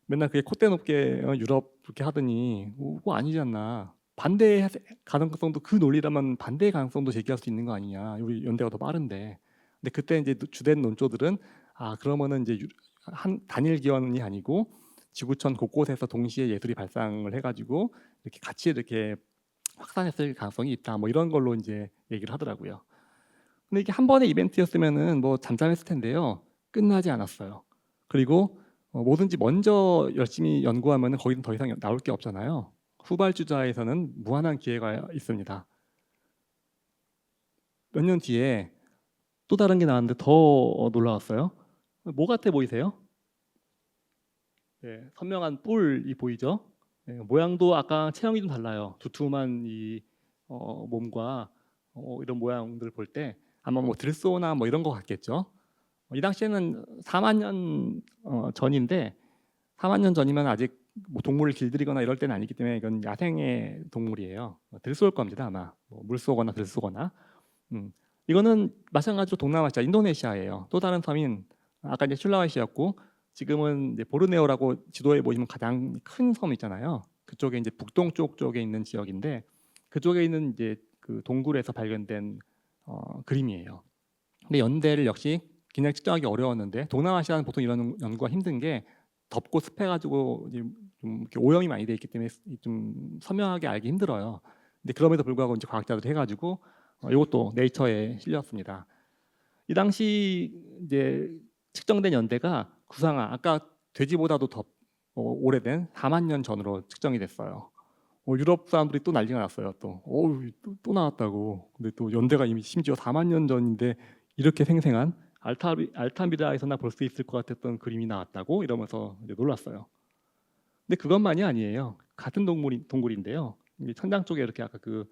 맨날 그게 콧대 높게 유럽 그렇게 하더니 그거 아니지 않나. 반대의 가능성도, 그 논리라면 반대의 가능성도 제기할 수 있는 거 아니냐. 우리 연대가 더 빠른데. 근데 그때 이제 주된 논조들은 그러면은 이제 한 단일 기원이 아니고 지구촌 곳곳에서 동시에 예술이 발상을 해가지고 이렇게 같이 이렇게 확산했을 가능성이 있다. 뭐 이런 걸로 이제 얘기를 하더라고요. 근데 이게 한 번의 이벤트였으면은 뭐 잠잠했을 텐데요. 끝나지 않았어요. 그리고 뭐든지 먼저 열심히 연구하면은 거기는 더 이상 나올 게 없잖아요. 후발주자에서는 무한한 기회가 있습니다. 몇 년 뒤에 또 다른 게 나왔는데 더 놀라웠어요. 뭐 같아 보이세요? 네, 선명한 뿔이 보이죠? 네, 모양도 아까 체형이 좀 달라요. 두툼한 이 몸과 이런 모양들 볼 때 아마 뭐 들소나 뭐 이런 거 같겠죠. 이 당시에는 4만 년 전인데 4만 년 전이면 아직 뭐 동물을 길들이거나 이럴 때는 아니기 때문에 이건 야생의 동물이에요. 들쏘일 겁니다 아마. 뭐 물쏘거나 들쏘거나. 이거는 마찬가지로 동남아시아 인도네시아예요. 또 다른 섬인 아까 이제 술라웨시였고 지금은 이제 보르네오라고 지도에 보시면 가장 큰 섬 있잖아요. 그쪽에 이제 북동쪽 쪽에 있는 지역인데 그쪽에 있는 이제 그 동굴에서 발견된 그림이에요. 근데 연대를 역시 그냥 측정하기 어려웠는데 동남아시아는 보통 이런 연구가 힘든 게 덥고 습해가지고 좀 이렇게 오염이 많이 돼 있기 때문에 좀 선명하게 알기 힘들어요. 근데 그럼에도 불구하고 이제 과학자들이 해가지고 이것도 네이처에 실렸습니다. 이 당시 이제 측정된 연대가 구상아 아까 돼지보다도 더 오래된 4만 년 전으로 측정이 됐어요. 유럽 사람들이 또 난리가 났어요. 또 나왔다고. 근데 또 연대가 이미 심지어 4만 년 전인데 이렇게 생생한 알타미라에서나 볼 수 있을 것 같았던 그림이 나왔다고 이러면서 이제 놀랐어요. 근데 그것만이 아니에요. 같은 동굴인데요. 천장 쪽에 이렇게 아까 그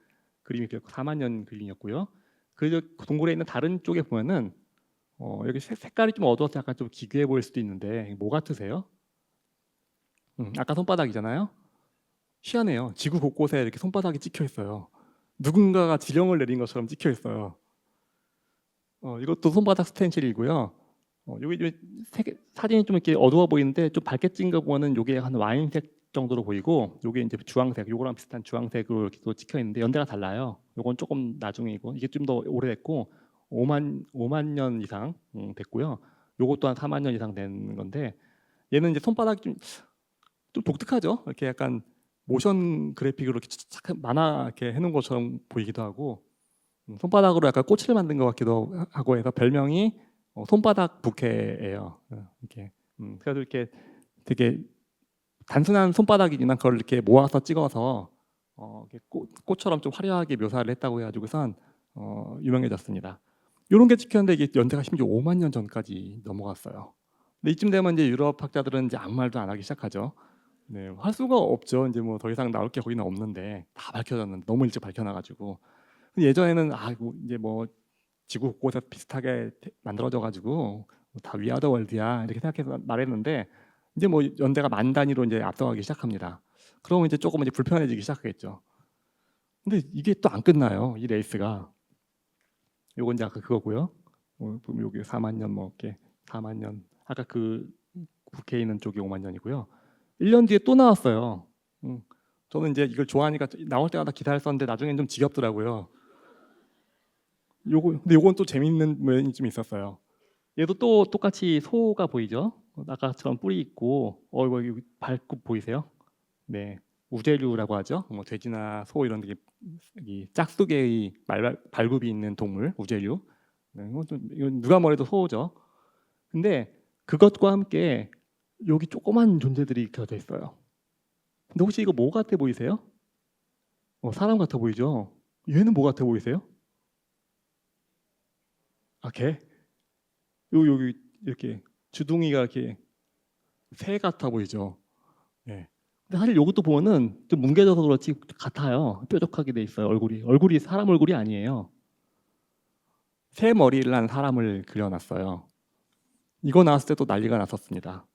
그림이 4만 년 그림이었고요. 그 동굴에 있는 다른 쪽에 보면은 여기 색깔이 좀 어두워서 약간 좀 기괴해 보일 수도 있는데 뭐 같으세요? 아까 손바닥이잖아요. 희한해요. 지구 곳곳에 이렇게 손바닥이 찍혀 있어요. 누군가가 지령을 내린 것처럼 찍혀 있어요. 이것도 손바닥 스텐실이고요. 여기 사진이 좀 이렇게 어두워 보이는데 좀 밝게 찍은 거 보면은 이게 한 와인색 정도로 보이고 이게 이제 주황색, 요거랑 비슷한 주황색으로 이렇게 또 찍혀 있는데 연대가 달라요. 요건 조금 나중이고 이게 좀 더 오래됐고 5만 년 이상 됐고요. 요것 또한 4만 년 이상 된 건데 얘는 이제 손바닥이 좀 독특하죠. 이렇게 약간 모션 그래픽으로 이렇게 착착 만화 이렇게 해놓은 것처럼 보이기도 하고 손바닥으로 약간 꽃을 만든 것 같기도 하고 해서 별명이 손바닥 부케예요. 이렇게 그래서 이렇게 되게 단순한 손바닥이지만 그걸 이렇게 모아서 찍어서 이렇게 꽃처럼 좀 화려하게 묘사를 했다고 해가지고선 유명해졌습니다. 이런 게 찍혔는데 이게 연대가 심지어 5만 년 전까지 넘어갔어요. 근데 이쯤 되면 이제 유럽 학자들은 이제 아무 말도 안 하기 시작하죠. 네, 할 수가 없죠. 이제 뭐 더 이상 나올 게 거기는 없는데 다 밝혀졌는데 너무 일찍 밝혀놔가지고 예전에는 이제 뭐 지구 곳곳에서 비슷하게 만들어져 가지고 다 위아더 월드야 이렇게 생각해서 말했는데 이제 뭐 연대가 만 단위로 이제 앞서가기 시작합니다. 그러면 이제 조금 이제 불편해지기 시작하겠죠. 근데 이게 또 안 끝나요. 이 레이스가. 요건 이제 아까 그거고요. 보면 여기 4만 년 뭐 이렇게 4만 년. 아까 그 북해 있는 쪽이 5만 년이고요. 1년 뒤에 또 나왔어요. 저는 이제 이걸 좋아하니까 나올 때마다 기사를 썼는데 나중엔 좀 지겹더라고요. 근데 요건 또 재밌는 면이 좀 있었어요. 얘도 또 똑같이 소가 보이죠? 아까처럼 뿔이 있고, 이거 여기 발굽 보이세요? 네, 우제류라고 하죠. 뭐 돼지나 소 이런 게 이 짝수계의 발굽이 있는 동물, 우제류. 네, 이건 누가 뭐래도 소죠. 근데 그것과 함께 여기 조그만 존재들이 켜져 있어요. 근데 혹시 이거 뭐 같아 보이세요? 사람 같아 보이죠? 얘는 뭐 같아 보이세요? 개? 여기 이렇게 주둥이가 이렇게 새 같아 보이죠? 예. 근데 사실 이것도 보면은 좀 뭉개져서 그렇지 같아요. 뾰족하게 돼 있어요. 얼굴이 사람 얼굴이 아니에요. 새 머리를 한 사람을 그려놨어요. 이거 나왔을 때도 난리가 났었습니다.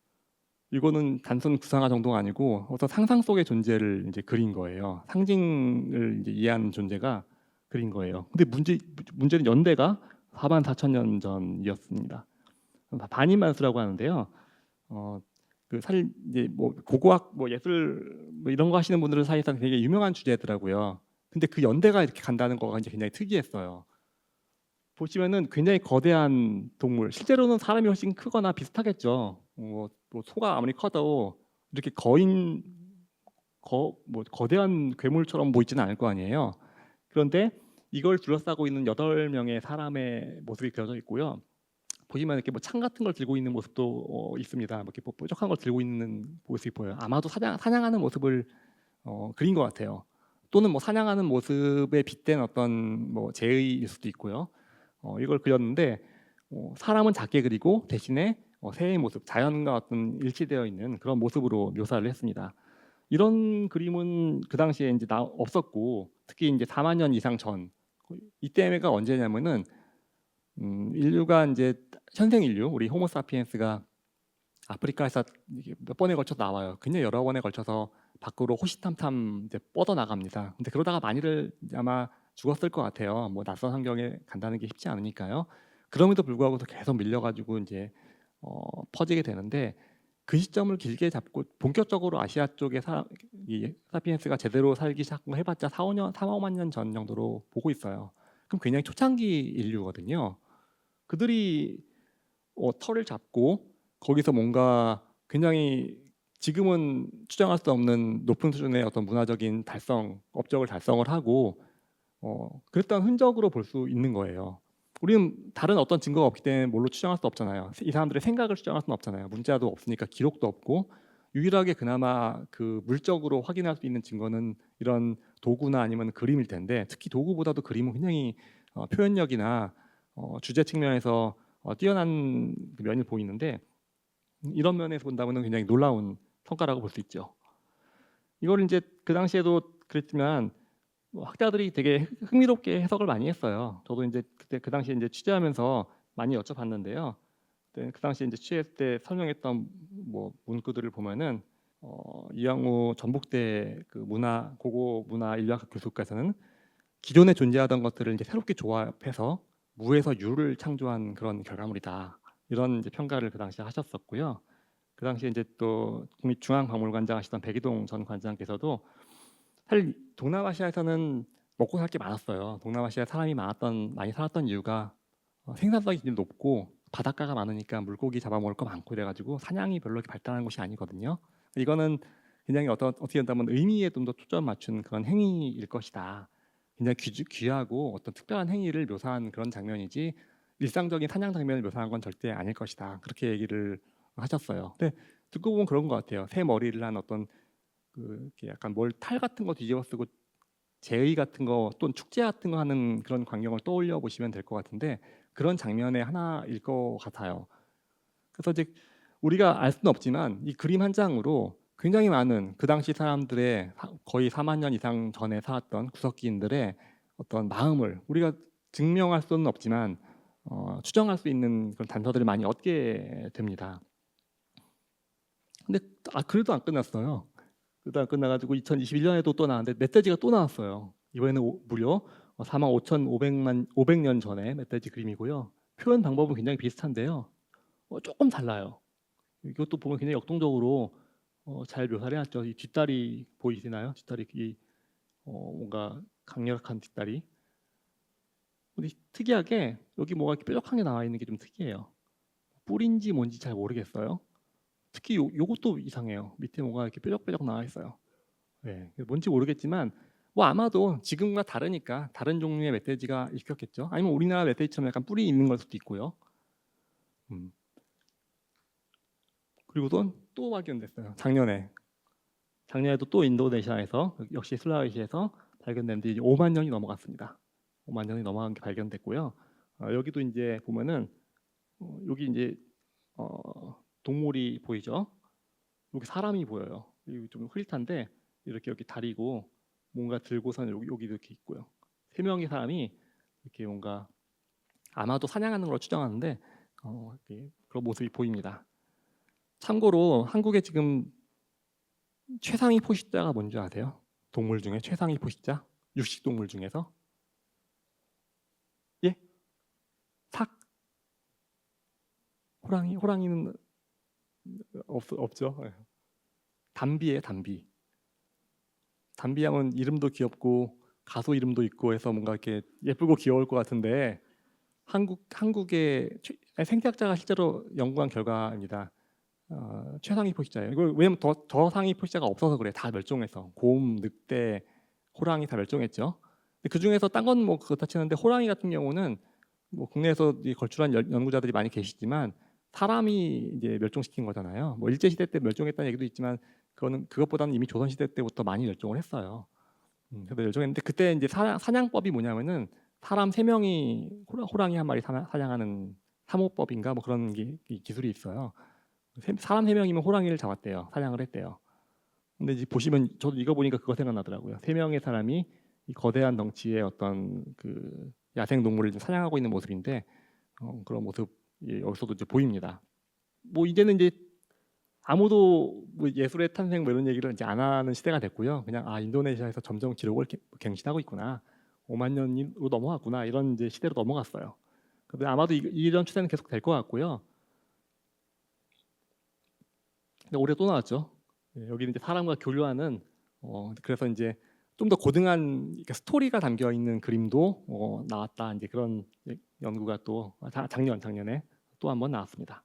이거는 단순 구상화 정도가 아니고 어떤 상상 속의 존재를 이제 그린 거예요. 상징을 이제 이해하는 존재가 그린 거예요. 근데 문제는 연대가 4만 4천 년 전이었습니다. 반인만수라고 하는데요. 그 사실 이제 뭐 고고학 뭐 예술 뭐 이런 거 하시는 분들 사이에서 되게 유명한 주제더라고요. 근데 그 연대가 이렇게 간다는 거가 이제 굉장히 특이했어요. 보시면은 굉장히 거대한 동물, 실제로는 사람이 훨씬 크거나 비슷하겠죠. 뭐 소가 아무리 커도 이렇게 뭐 거대한 괴물처럼 보이지는 않을 거 아니에요. 그런데 이걸 둘러싸고 있는 8명의 사람의 모습이 그려져 있고요. 보시면 이렇게 뭐 창 같은 걸 들고 있는 모습도 있습니다. 뭐 이렇게 뭐 뾰족한 걸 들고 있는 모습이 보여요. 아마도 사냥하는 모습을 그린 것 같아요. 또는 뭐 사냥하는 모습에 빗댄 어떤 뭐 제의일 수도 있고요. 이걸 그렸는데 사람은 작게 그리고 대신에 새의 모습, 자연과 어떤 일치되어 있는 그런 모습으로 묘사를 했습니다. 이런 그림은 그 당시에 이제 없었고 특히 이제 4만 년 이상 전 이때가 언제냐면은 인류가 이제 현생 인류 우리 호모사피엔스가 아프리카에서 몇 번에 걸쳐 나와요. 굉장히 여러 번에 걸쳐서 밖으로 호시탐탐 이제 뻗어 나갑니다. 근데 그러다가 많이들 아마 죽었을 것 같아요. 뭐 낯선 환경에 간다는 게 쉽지 않으니까요. 그럼에도 불구하고 계속 밀려가지고 이제 퍼지게 되는데 그 시점을 길게 잡고 본격적으로 아시아 쪽에 이 사피엔스가 제대로 살기 시작해봤자 4, 5년, 3, 5만 년 전 정도로 보고 있어요. 그럼 굉장히 초창기 인류거든요. 그들이 털을 잡고 거기서 뭔가 굉장히 지금은 추정할 수 없는 높은 수준의 어떤 문화적인 업적을 달성을 하고 그랬던 흔적으로 볼 수 있는 거예요. 우리는 다른 어떤 증거가 없기 때문에 뭘로 추정할 수 없잖아요. 이 사람들의 생각을 추정할 수는 없잖아요. 문자도 없으니까 기록도 없고 유일하게 그나마 그 물적으로 확인할 수 있는 증거는 이런 도구나 아니면 그림일 텐데 특히 도구보다도 그림은 굉장히 표현력이나 주제 측면에서 뛰어난 면이 보이는데 이런 면에서 본다면 굉장히 놀라운 성과라고 볼 수 있죠. 이걸 이제 그 당시에도 그랬지만 학자들이 되게 흥미롭게 해석을 많이 했어요. 저도 이제 그때 그 당시에 이제 취재하면서 많이 여쭤봤는데요. 그 당시에 이제 취재했을 때 설명했던 뭐 문구들을 보면은 이양우 전북대 그 고고 문화 인류학과 교수께서는 기존에 존재하던 것들을 이제 새롭게 조합해서 무에서 유를 창조한 그런 결과물이다. 이런 이제 평가를 그 당시에 하셨었고요. 그 당시에 이제 또 국립중앙박물관장 하시던 백이동 전 관장께서도 사실 동남아시아에서는 먹고 살 게 많았어요. 동남아시아에 많이 살았던 이유가 생산성이 굉장히 높고 바닷가가 많으니까 물고기 잡아먹을 거 많고 그래가지고 사냥이 별로 발달한 곳이 아니거든요. 이거는 굉장히 어떻게 된다면 의미에 좀 더 초점 맞춘 그런 행위일 것이다. 굉장히 귀하고 어떤 특별한 행위를 묘사한 그런 장면이지 일상적인 사냥 장면을 묘사한 건 절대 아닐 것이다. 그렇게 얘기를 하셨어요. 근데 듣고 보면 그런 것 같아요. 새 머리를 한 어떤 이렇게 약간 뭘 탈 같은 거 뒤집어 쓰고 제의 같은 거 또는 축제 같은 거 하는 그런 광경을 떠올려 보시면 될 것 같은데 그런 장면의 하나일 것 같아요. 그래서 이제 우리가 알 수는 없지만 이 그림 한 장으로 굉장히 많은 그 당시 사람들의 거의 4만 년 이상 전에 살았던 구석기인들의 어떤 마음을 우리가 증명할 수는 없지만 추정할 수 있는 그런 단서들을 많이 얻게 됩니다. 근데 그래도 안 끝났어요. 그래도 안 끝나가지고 2021년에도 또 나왔는데 멧돼지가 또 나왔어요. 이번에는 무려 4만 5,500년 전에 멧돼지 그림이고요. 표현 방법은 굉장히 비슷한데요. 조금 달라요. 이것도 보면 굉장히 역동적으로 잘 묘사를 해놨죠. 이 뒷다리 보이시나요? 뒷다리 뭔가 강력한 뒷다리. 근데 특이하게 여기 뭐가 이렇게 뾰족한 게 나와 있는 게 좀 특이해요. 뿔인지 뭔지 잘 모르겠어요. 특히 요것도 이상해요. 밑에 뭐가 이렇게 뾰족뾰족 나와 있어요. 네, 뭔지 모르겠지만 뭐 아마도 지금과 다르니까 다른 종류의 멧돼지가 있었겠죠. 아니면 우리나라 멧돼지처럼 약간 뿔이 있는 걸 수도 있고요. 그리고 또 발견됐어요. 작년에도 또 인도네시아에서 역시 슬라웨시에서 발견됐는데 이제 5만 년이 넘어갔습니다. 5만 년이 넘어간 게 발견됐고요. 여기도 이제 보면은 여기 이제 동물이 보이죠. 여기 사람이 보여요. 여기 좀 흐릿한데 이렇게 여기 다리고 뭔가 들고선 여기 이렇게 있고요. 세 명의 사람이 이렇게 뭔가 아마도 사냥하는 걸로 추정하는데 이렇게 그런 모습이 보입니다. 참고로 한국에 지금 최상위 포식자가 뭔지 아세요? 동물 중에 최상위 포식자? 육식 동물 중에서? 예? 삭? 호랑이는 없죠. 예. 담비예요, 담비. 담비하면 이름도 귀엽고 가수 이름도 있고 해서 뭔가 이렇게 예쁘고 귀여울 것 같은데 한국의 생태학자가 실제로 연구한 결과입니다. 최상위 포식자예요. 이걸 왜냐면 더 상위 포식자가 없어서 그래. 다 멸종해서 곰, 늑대, 호랑이 다 멸종했죠. 그 중에서 딴 건 뭐 그렇다 치는데 호랑이 같은 경우는 뭐 국내에서 걸출한 연구자들이 많이 계시지만 사람이 이제 멸종시킨 거잖아요. 뭐 일제 시대 때 멸종했다는 얘기도 있지만 그것보다는 이미 조선 시대 때부터 많이 멸종을 했어요. 그래서 멸종했는데 그때 이제 사냥법이 뭐냐면은 사람 3명이 호랑이 한 마리 사냥하는 사모법인가 뭐 그런 기술이 있어요. 사람 3명이면 호랑이를 잡았대요. 사냥을 했대요. 근데 이제 보시면 저도 이거 보니까 그거 생각나더라고요. 3명의 사람이 이 거대한 덩치의 어떤 그 야생 동물을 좀 사냥하고 있는 모습인데 그런 모습이 여기서도 이제 보입니다. 뭐 이제는 이제 아무도 뭐 예술의 탄생 뭐 이런 얘기를 이제 안 하는 시대가 됐고요. 그냥 인도네시아에서 점점 기록을 갱신하고 있구나. 5만 년으로 넘어갔구나. 이런 이제 시대로 넘어갔어요. 근데 아마도 이런 추세는 계속 될 것 같고요. 근데 올해 또 나왔죠. 여기는 이제 사람과 교류하는 그래서 이제 좀 더 고등한 스토리가 담겨 있는 그림도 나왔다. 이제 그런 연구가 또 작년에 또 한 번 나왔습니다.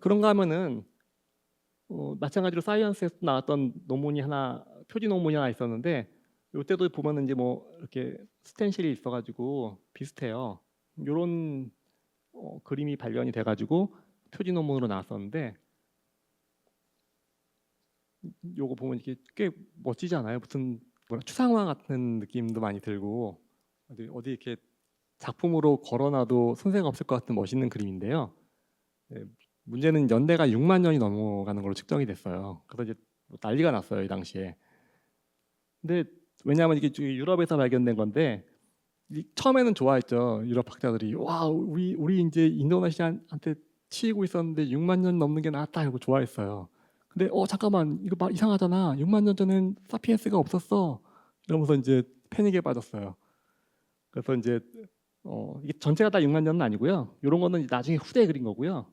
그런가 하면은 마찬가지로 사이언스에서 나왔던 표지 논문이 하나 있었는데 이때도 보면은 이제 뭐 이렇게 스텐실이 있어가지고 비슷해요. 이런 그림이 발견이 돼가지고 표지 논문으로 나왔었는데 요거 보면 이게 꽤 멋지잖아요. 무슨 추상화 같은 느낌도 많이 들고 어디 이렇게 작품으로 걸어놔도 손색 없을 것 같은 멋있는 그림인데요. 네, 문제는 연대가 6만 년이 넘어가는 걸로 측정이 됐어요. 그래서 이제 난리가 났어요, 이 당시에. 근데 왜냐하면 이게 유럽에서 발견된 건데 처음에는 좋아했죠. 유럽 학자들이 와 우리 이제 인도네시아한테 치이고 있었는데 6만 년 넘는 게 낫다 이러고 좋아했어요. 근데 잠깐만 이거 이상하잖아. 6만 년 전엔 사피엔스가 없었어. 이러면서 이제 패닉에 빠졌어요. 그래서 이제 이게 전체가 다 6만 년은 아니고요. 이런 거는 나중에 후대에 그린 거고요.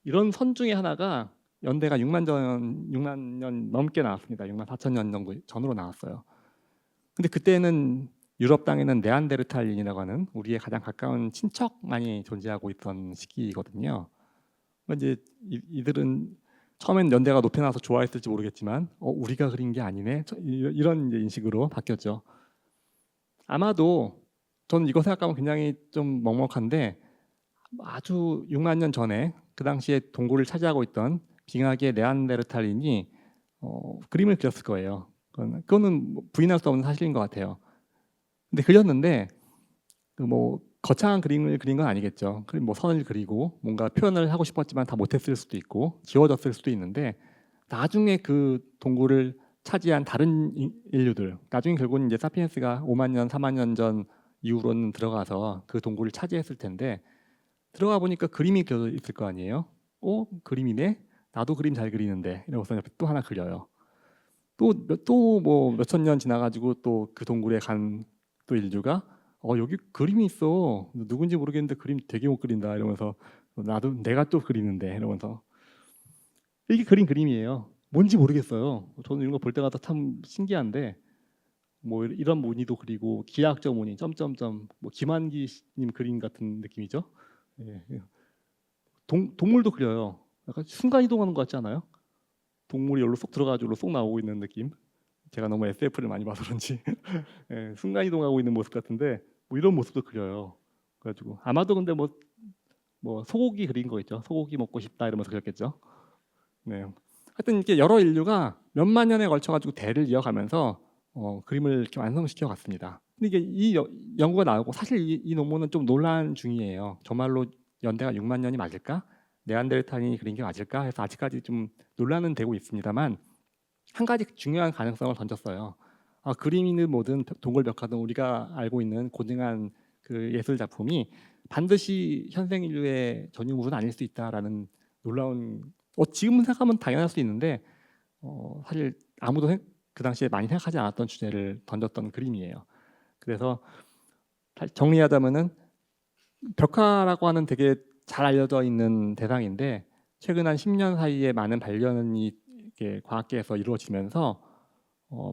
이런 선 중에 하나가 연대가 6만 년 넘게 나왔습니다. 6만 4천 년 정도 전으로 나왔어요. 근데 그때는 유럽 땅에는 네안데르탈인이라고 하는 우리의 가장 가까운 친척만이 존재하고 있던 시기거든요. 이제 이들은 처음엔 연대가 높여놔서 좋아했을지 모르겠지만 우리가 그린 게 아니네. 이런 이제 인식으로 바뀌었죠. 아마도 저는 이거 생각하면 굉장히 좀 먹먹한데 아주 6만 년 전에 그 당시에 동굴을 차지하고 있던 빙하계 네안데르탈인이 그림을 그렸을 거예요. 그거는 뭐 부인할 수 없는 사실인 것 같아요. 근데 그렸는데 뭐 거창한 그림을 그린 건 아니겠죠. 뭐 선을 그리고 뭔가 표현을 하고 싶었지만 다 못했을 수도 있고 지워졌을 수도 있는데 나중에 그 동굴을 차지한 다른 인류들, 나중에 결국은 이제 사피엔스가 5만 년, 4만 년 전 이후로는 들어가서 그 동굴을 차지했을 텐데 들어가 보니까 그림이 그려져 있을 거 아니에요. 그림이네. 나도 그림 잘 그리는데 이러고서 옆에 또 하나 그려요. 또 뭐 몇천 년 지나가지고 또 그 동굴에 간 또 인류가 여기 그림이 있어. 누군지 모르겠는데 그림 되게 못 그린다 이러면서 나도 내가 또 그리는데 이러면서 이게 그림이에요. 뭔지 모르겠어요. 저는 이런 거 볼 때마다 참 신기한데 뭐 이런 무늬도 그리고 기하학적 무늬 점점점 뭐 김한기님 그림 같은 느낌이죠. 예. 동물도 그려요. 약간 순간 이동하는 것 같지 않아요? 동물이 여기로 쏙 들어가지고 쏙 나오고 있는 느낌. 제가 너무 SF를 많이 봐서 그런지 예, 순간 이동하고 있는 모습 같은데 뭐 이런 모습도 그려요. 그래가지고 아마도 근데 뭐 소고기 그린 거 있죠. 소고기 먹고 싶다 이러면서 그렸겠죠. 네. 하여튼 이렇게 여러 인류가 몇만 년에 걸쳐 가지고 대를 이어가면서 그림을 이렇게 완성시켜 갔습니다. 근데 이게 연구가 나오고 사실 이 논문은 좀 논란 중이에요. 정말로 연대가 6만 년이 맞을까? 네안데르탈인이 그린 게 맞을까? 해서 아직까지 좀 논란은 되고 있습니다만 한 가지 중요한 가능성을 던졌어요. 그림이든 뭐든 동굴 벽화든 우리가 알고 있는 고증한 그 예술 작품이 반드시 현생 인류의 전유물은 아닐 수 있다라는 놀라운 지금 생각하면 당연할 수 있는데 사실 아무도 그 당시에 많이 생각하지 않았던 주제를 던졌던 그림이에요. 그래서 정리하자면은 벽화라고 하는 되게 잘 알려져 있는 대상인데 최근 한 10년 사이에 많은 발견이 이렇게 과학계에서 이루어지면서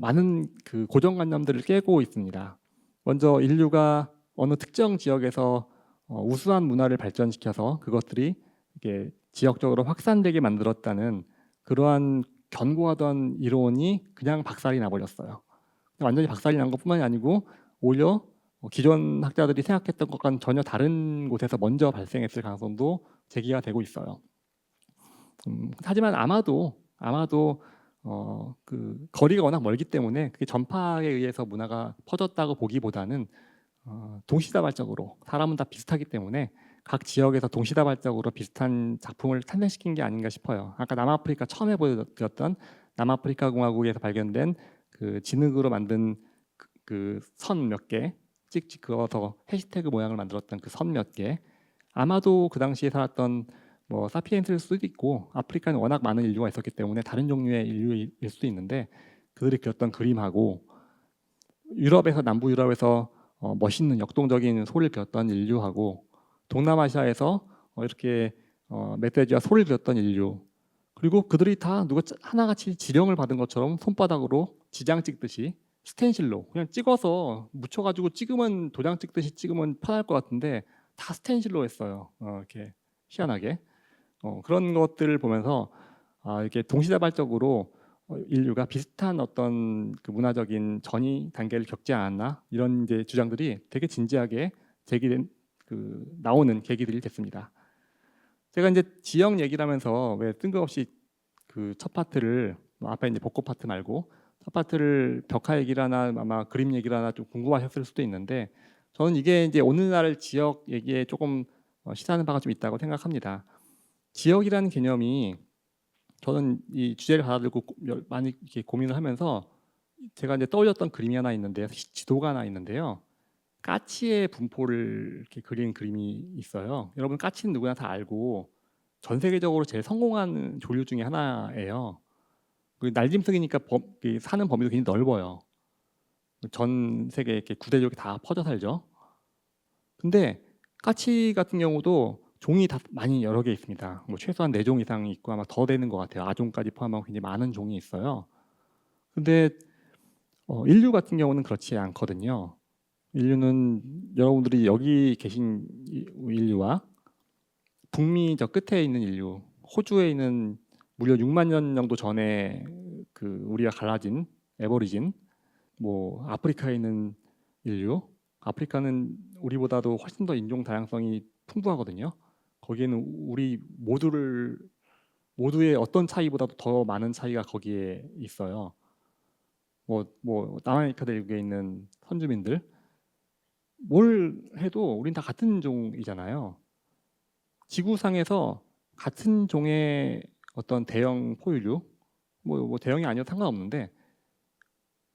많은 그 고정관념들을 깨고 있습니다. 먼저 인류가 어느 특정 지역에서 우수한 문화를 발전시켜서 그것들이 이게 지역적으로 확산되게 만들었다는 그러한 견고하던 이론이 그냥 박살이 나버렸어요. 완전히 박살이 난 것뿐만이 아니고 오히려 기존 학자들이 생각했던 것과는 전혀 다른 곳에서 먼저 발생했을 가능성도 제기가 되고 있어요. 하지만 아마도 그 거리가 워낙 멀기 때문에 그게 전파에 의해서 문화가 퍼졌다고 보기보다는 동시다발적으로 사람은 다 비슷하기 때문에 각 지역에서 동시다발적으로 비슷한 작품을 탄생시킨 게 아닌가 싶어요. 아까 남아프리카 처음에 보여드렸던 남아프리카 공화국에서 발견된 그 진흙으로 만든 그 선 몇 개, 찍찍 그어서 해시태그 모양을 만들었던 그 선 몇 개, 아마도 그 당시에 살았던 뭐 사피엔스일 수도 있고 아프리카는 워낙 많은 인류가 있었기 때문에 다른 종류의 인류일 수도 있는데 그들이 그렸던 그림하고 유럽에서 남부 유럽에서 멋있는 역동적인 소를 그렸던 인류하고 동남아시아에서 이렇게 멧돼지와 소를 그렸던 인류 그리고 그들이 다 누가 하나같이 지령을 받은 것처럼 손바닥으로 지장 찍듯이 스텐실로 그냥 찍어서 묻혀가지고 찍으면 도장 찍듯이 찍으면 편할 것 같은데 다 스텐실로 했어요. 이렇게 희한하게 그런 것들을 보면서 이렇게 동시다발적으로 인류가 비슷한 어떤 그 문화적인 전이 단계를 겪지 않았나 이런 이제 주장들이 되게 진지하게 제기된 그 나오는 계기들이 됐습니다. 제가 이제 지역 얘기를 하면서 왜 뜬금없이 그 첫 파트를 앞에 이제 벚꽃 파트 말고 첫 파트를 벽화 얘기를 하나 아마 그림 얘기를 하나 좀 궁금하셨을 수도 있는데 저는 이게 이제 오늘날 지역 얘기에 조금 시사하는 바가 좀 있다고 생각합니다. 지역이라는 개념이 저는 이 주제를 받아들고 많이 이렇게 고민을 하면서 제가 이제 떠올렸던 그림이 하나 있는데요. 지도가 하나 있는데요. 까치의 분포를 이렇게 그린 그림이 있어요. 여러분 까치는 누구나 다 알고 전 세계적으로 제일 성공한 조류 중에 하나예요. 날짐승이니까 사는 범위도 굉장히 넓어요. 전 세계 이렇게 구대적이 다 퍼져 살죠. 근데 까치 같은 경우도 종이 다 많이 여러 개 있습니다. 뭐 최소한 4종 이상이 있고 아마 더 되는 것 같아요. 아종까지 포함하고 굉장히 많은 종이 있어요. 근데 인류 같은 경우는 그렇지 않거든요. 인류는 여러분들이 여기 계신 인류와 북미 저 끝에 있는 인류, 호주에 있는 무려 6만 년 정도 전에 그 우리가 갈라진 에버리진, 뭐 아프리카에 있는 인류, 아프리카는 우리보다도 훨씬 더 인종 다양성이 풍부하거든요. 거기에는 우리 모두의 어떤 차이보다도 더 많은 차이가 거기에 있어요. 뭐 남아메리카 대륙에 있는 선주민들 뭘 해도 우린 다 같은 종이잖아요. 지구상에서 같은 종의 어떤 대형 포유류, 뭐 대형이 아니어도 상관없는데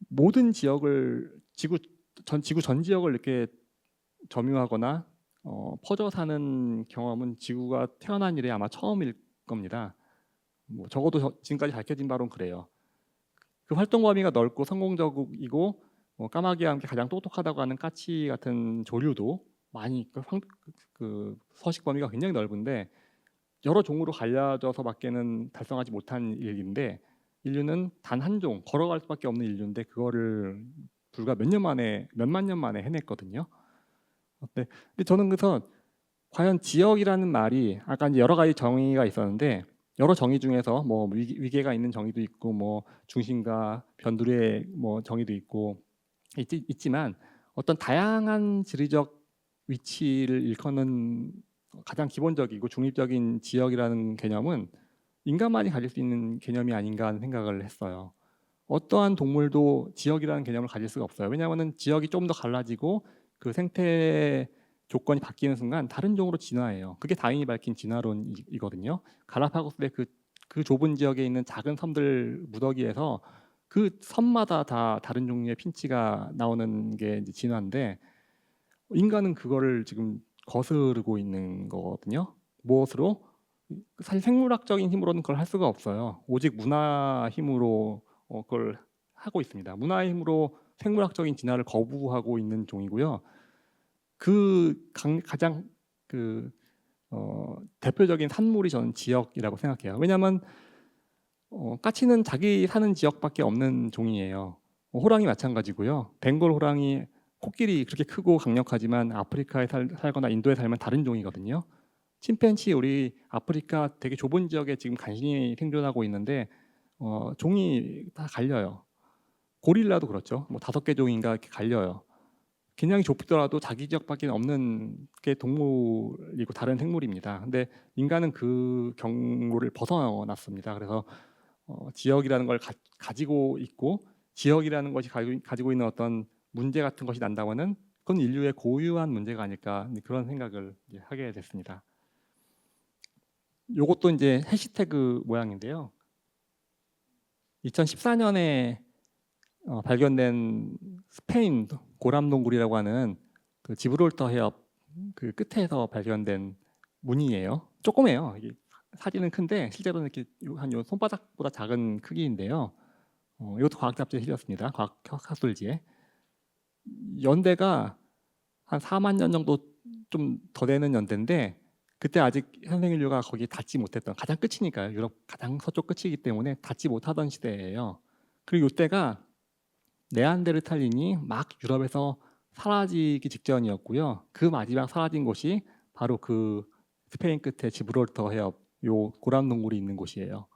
모든 지역을 지구 전 지역을 이렇게 점유하거나 퍼져 사는 경험은 지구가 태어난 이래 아마 처음일 겁니다. 뭐 적어도 지금까지 밝혀진 바로는 그래요. 그 활동 범위가 넓고 성공적이고 까마귀와 함께 가장 똑똑하다고 하는 까치 같은 조류도 많이 그 서식 범위가 굉장히 넓은데 여러 종으로 갈려져서밖에는 달성하지 못한 일인데 인류는 단 한 종 걸어갈 수밖에 없는 인류인데 그거를 불과 몇만 년 만에 해냈거든요. 네. 근데 저는 그래서 과연 지역이라는 말이 아까 이제 여러 가지 정의가 있었는데 여러 정의 중에서 뭐 위계가 있는 정의도 있고 뭐 중심과 변두리의 뭐 정의도 있고 있지만 어떤 다양한 지리적 위치를 일컫는 가장 기본적이고 중립적인 지역이라는 개념은 인간만이 가질 수 있는 개념이 아닌가 하는 생각을 했어요. 어떠한 동물도 지역이라는 개념을 가질 수가 없어요. 왜냐하면 지역이 좀 더 갈라지고 그 생태 조건이 바뀌는 순간 다른 종으로 진화해요. 그게 다윈이 밝힌 진화론이거든요. 갈라파고스의 그 좁은 지역에 있는 작은 섬들 무더기에서 그 섬마다 다 다른 종류의 핀치가 나오는 게 이제 진화인데 인간은 그거를 지금 거스르고 있는 거거든요. 무엇으로? 사실 생물학적인 힘으로는 그걸 할 수가 없어요. 오직 문화 힘으로 그걸 하고 있습니다. 문화의 힘으로 생물학적인 진화를 거부하고 있는 종이고요. 가장 대표적인 산물이 저는 지역이라고 생각해요. 왜냐하면 까치는 자기 사는 지역밖에 없는 종이에요. 호랑이 마찬가지고요. 벵골 호랑이 코끼리 그렇게 크고 강력하지만 아프리카에 살거나 인도에 살면 다른 종이거든요. 침팬치 우리 아프리카 되게 좁은 지역에 지금 간신히 생존하고 있는데 종이 다 갈려요. 고릴라도 그렇죠. 뭐 5개 종인가 이렇게 갈려요. 굉장히 좁더라도 자기 지역밖에 없는 게 동물이고 다른 생물입니다. 근데 인간은 그 경로를 벗어났습니다. 그래서 지역이라는 걸 가지고 있고 지역이라는 것이 가지고 있는 어떤 문제 같은 것이 난다면은 그건 인류의 고유한 문제가 아닐까 그런 생각을 하게 됐습니다. 요것도 이제 해시태그 모양인데요. 2014년에 발견된 스페인 고람동굴이라고 하는 그 지브롤터 해협 그 끝에서 발견된 문이에요. 조그매요. 이게 사진은 큰데 실제로는 이렇게 한 요 손바닥보다 작은 크기인데요. 이것도 과학 잡지에 실렸습니다. 과학 학술지에. 연대가 한 4만 년 정도 좀 더 되는 연대인데 그때 아직 현생 인류가 거기 닿지 못했던 가장 끝이니까요. 유럽 가장 서쪽 끝이기 때문에 닿지 못하던 시대예요. 그리고 이때가 네안데르탈인이 막 유럽에서 사라지기 직전이었고요. 그 마지막 사라진 곳이 바로 그 스페인 끝에 지브롤터 해협 요 고람동굴이 있는 곳이에요.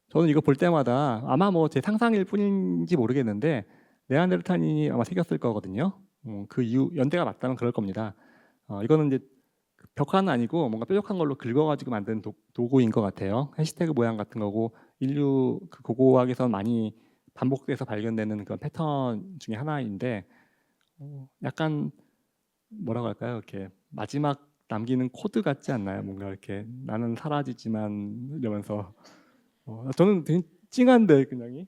저는 이거 볼 때마다 아마 뭐 제 상상일 뿐인지 모르겠는데 네안데르탈인이 아마 새겼을 거거든요. 그 이유 연대가 맞다면 그럴 겁니다. 이거는 이제 벽화는 아니고 뭔가 뾰족한 걸로 긁어가지고 만든 도구인 것 같아요. 해시태그 모양 같은 거고 인류 그 고고학에서 많이 반복돼서 발견되는 그런 패턴 중에 하나인데 약간 뭐라고 할까요? 이렇게 마지막 남기는 코드 같지 않나요? 뭔가 이렇게 나는 사라지지만 이러면서 저는 되게 찡한데 그냥이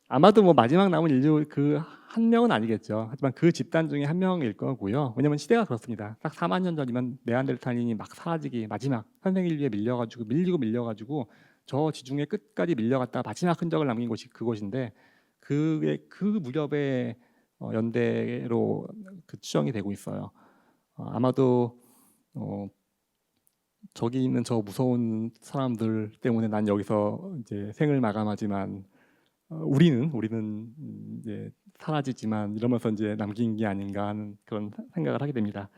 아마도 뭐 마지막 남은 인류 그 한 명은 아니겠죠. 하지만 그 집단 중에 한 명일 거고요. 왜냐하면 시대가 그렇습니다. 딱 4만 년 전이면 네안데르탈인이 막 사라지기 마지막 현생 인류에 밀려가지고 저 지중해 끝까지 밀려갔다 마지막 흔적을 남긴 곳이 그곳인데 그게 그 무렵의 연대로 그 추정이 되고 있어요. 아마도 저기 있는 저 무서운 사람들 때문에 난 여기서 이제 생을 마감하지만 우리는 이제 사라지지만 이러면서 이제 남긴 게 아닌가 하는 그런 생각을 하게 됩니다.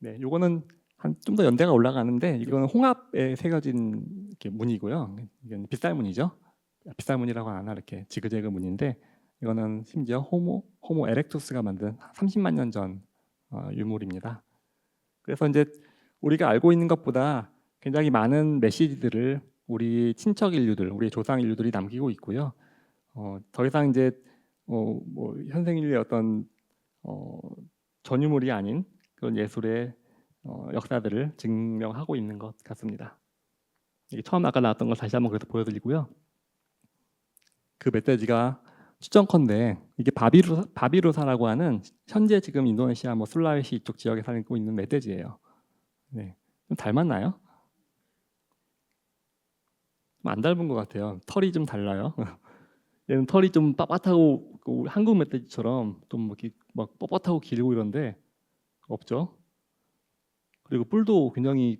네, 요거는 한 좀 더 연대가 올라가는데 이거는 홍합에 새겨진 이렇게 무늬고요. 이건 빗살무늬죠. 빗살무늬라고 하나 이렇게 지그재그 무늬인데 이거는 심지어 호모 에렉투스가 만든 30만 년 전 유물입니다. 그래서 이제 우리가 알고 있는 것보다 굉장히 많은 메시지들을 우리 친척 인류들, 우리 조상 인류들이 남기고 있고요. 더 이상 이제 뭐 현생 인류의 어떤 어, 전유물이 아닌 그런 예술의 역사들을 증명하고 있는 것 같습니다. 이게 처음 아까 나왔던 걸 다시 한번 그래서 보여드리고요. 그 멧돼지가 추정컨대 이게 바비루사라고 하는 현재 지금 인도네시아 뭐 술라웨시 이쪽 지역에 살고 있는 멧돼지예요. 네, 좀 닮았나요? 좀 안 닮은 것 같아요. 털이 좀 달라요. 얘는 털이 좀 빳빳하고 우리 한국 멧돼지처럼 좀 이렇게 막 뻣뻣하고 길고 이런데 없죠. 그리고 뿔도 굉장히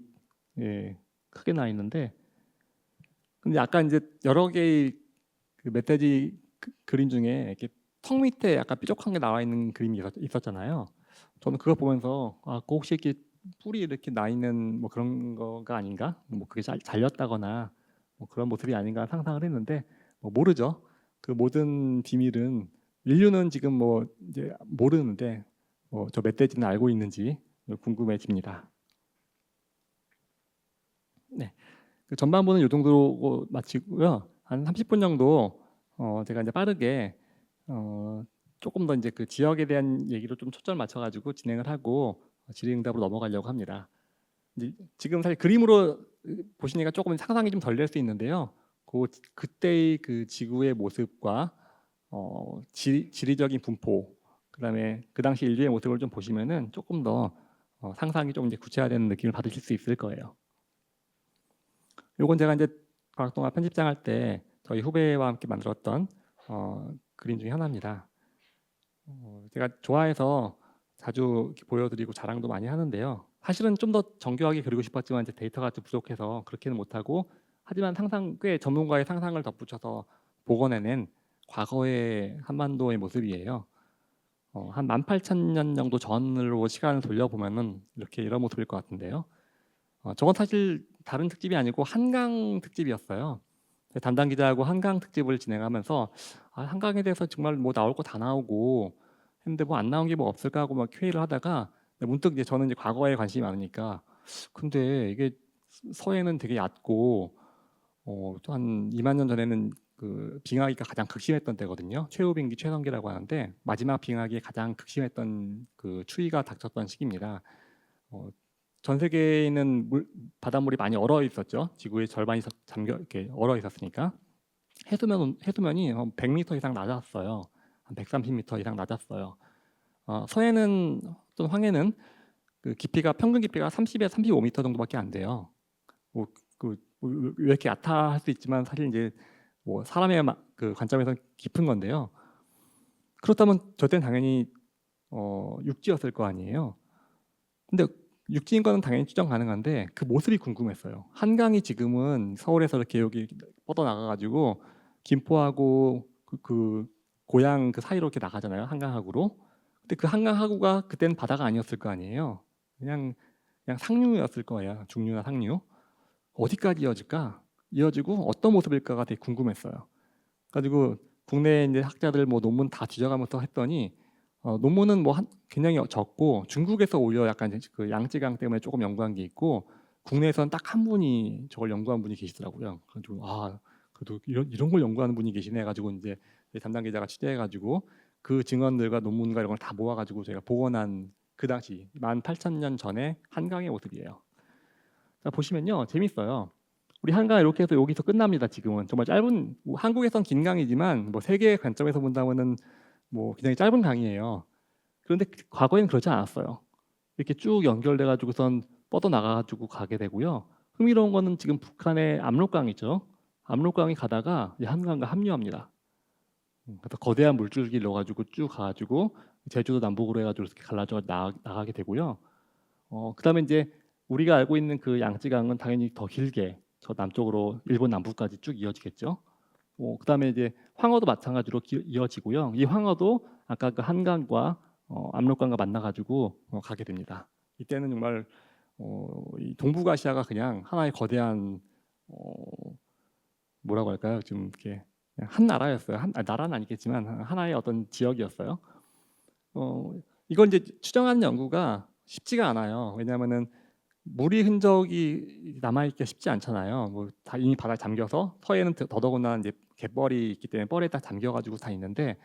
크게 나 있는데 근데 아까 이제 여러 개의 그 멧돼지 그림 중에 이렇게 턱 밑에 약간 뾰족한 게 나와 있는 그림이 있었잖아요. 저는 그거 보면서 그 혹시 이렇게 뿔이 이렇게 나 있는 뭐 그런 거가 아닌가? 뭐 그게 잘렸다거나 뭐 그런 모습이 아닌가 상상을 했는데 뭐 모르죠. 그 모든 비밀은 인류는 지금 뭐 이제 모르는데 저 멧돼지는 알고 있는지 궁금해집니다. 네, 그 전반부는 이 정도로 마치고요. 한 30분 정도 제가 이제 빠르게 조금 더 이제 그 지역에 대한 얘기로 좀 초점 맞춰가지고 진행을 하고 질의응답으로 넘어가려고 합니다. 이제 지금 사실 그림으로 보시니까 조금 상상이 좀 덜 될 수 있는데요. 그때의 그 지구의 모습과 지리적인 분포, 그다음에 그 당시 인류의 모습을 좀 보시면은 조금 더 상상이 좀 이제 구체화되는 느낌을 받으실 수 있을 거예요. 요건 제가 이제 과학동화 편집장 할 때 저희 후배와 함께 만들었던 그림 중에 하나입니다. 제가 좋아해서 자주 이렇게 보여드리고 자랑도 많이 하는데요. 사실은 좀 더 정교하게 그리고 싶었지만 이제 데이터가 좀 부족해서 그렇게는 못하고 하지만 상상 꽤 전문가의 상상을 덧붙여서 복원해낸 과거의 한반도의 모습이에요. 한 18,000년 정도 전으로 시간을 돌려보면은 이런 모습일 것 같은데요. 저건 사실 다른 특집이 아니고 한강 특집이었어요. 담당 기자하고 한강 특집을 진행하면서 한강에 대해서 정말 뭐 나올 거 다 나오고 했는데 뭐 안 나온 게 뭐 없을까 하고 막 회의를 하다가 문득 이제 저는 이제 과거에 관심이 많으니까 근데 이게 서해는 되게 얕고 또 한 2만 년 전에는 그 빙하기가 가장 극심했던 때거든요. 최후빙기 최성기라고 하는데 마지막 빙하기에 가장 극심했던 그 추위가 닥쳤던 시기입니다. 어, 전 세계에 있는 바닷물이 많이 얼어 있었죠. 지구의 절반이 잠겨 이렇게 얼어 있었으니까 해수면이 한 100m 이상 낮았어요. 한 130m 이상 낮았어요. 서해는 또는 황해는 그 깊이가 평균 깊이가 30에서 35m 정도밖에 안 돼요. 왜 이렇게 얕아 할 수 있지만 사실 이제 뭐 사람의 그 관점에서 깊은 건데요. 그렇다면 저 때는 당연히 육지였을 거 아니에요. 근데 육지인 거는 당연히 추정 가능한데 그 모습이 궁금했어요. 한강이 지금은 서울에서 이렇게 여기 뻗어 나가가지고 김포하고 그 고향 그 사이로 이렇게 나가잖아요. 한강하구로. 근데 그 한강하구가 그때는 바다가 아니었을 거 아니에요. 그냥 상류였을 거예요. 중류나 상류. 어디까지 이어질까? 이어지고 어떤 모습일까가 되게 궁금했어요. 가지고 국내 이제 학자들 뭐 논문 다 뒤져가면서 했더니 논문은 뭐 굉장히 적고 중국에서 오히려 약간 그 양쯔강 때문에 조금 연구한 게 있고 국내에서는 딱 한 분이 저걸 연구한 분이 계시더라고요. 그래가지고 그래도 이런 걸 연구하는 분이 계시네 해가지고 이제 담당 기자가 취재해가지고 그 증언들과 논문과 이런 걸 다 모아가지고 제가 복원한 그 당시 18,000년 전에 한강의 모습이에요. 자, 보시면요 재밌어요. 우리 한강 이렇게 해서 여기서 끝납니다. 지금은 정말 짧은 한국에선 긴 강이지만 뭐 세계의 관점에서 본다면은 뭐 굉장히 짧은 강이에요. 그런데 과거에는 그러지 않았어요. 이렇게 쭉 연결돼 가지고선 뻗어 나가 가지고 가게 되고요. 흥미로운 거는 지금 북한의 압록강이죠. 압록강이 가다가 이제 한강과 합류합니다. 그래서 거대한 물줄기를 넣어가지고 쭉 가가지고 제주도 남북으로 해가지고 이렇게 갈라져 나가게 되고요. 그다음에 이제 우리가 알고 있는 그 양쯔강은 당연히 더 길게 저 남쪽으로 일본 남부까지 쭉 이어지겠죠. 그다음에 이제 황허도 마찬가지로 이어지고요. 이 황허도 아까 그 한강과 압록강과 만나가지고 가게 됩니다. 이때는 정말 이 동북아시아가 그냥 하나의 거대한 뭐라고 할까요? 좀 이렇게 그냥 한 나라였어요. 나라는 아니겠지만 하나의 어떤 지역이었어요. 이걸 이제 추정하는 연구가 쉽지가 않아요. 왜냐하면은 물이 흔적이 남아있기가 쉽지 않잖아요. 뭐 다 이미 바다에 잠겨서 서해는 더더구나 이제 갯벌이 있기 때문에 뻘에 다 잠겨가지고 다 있는데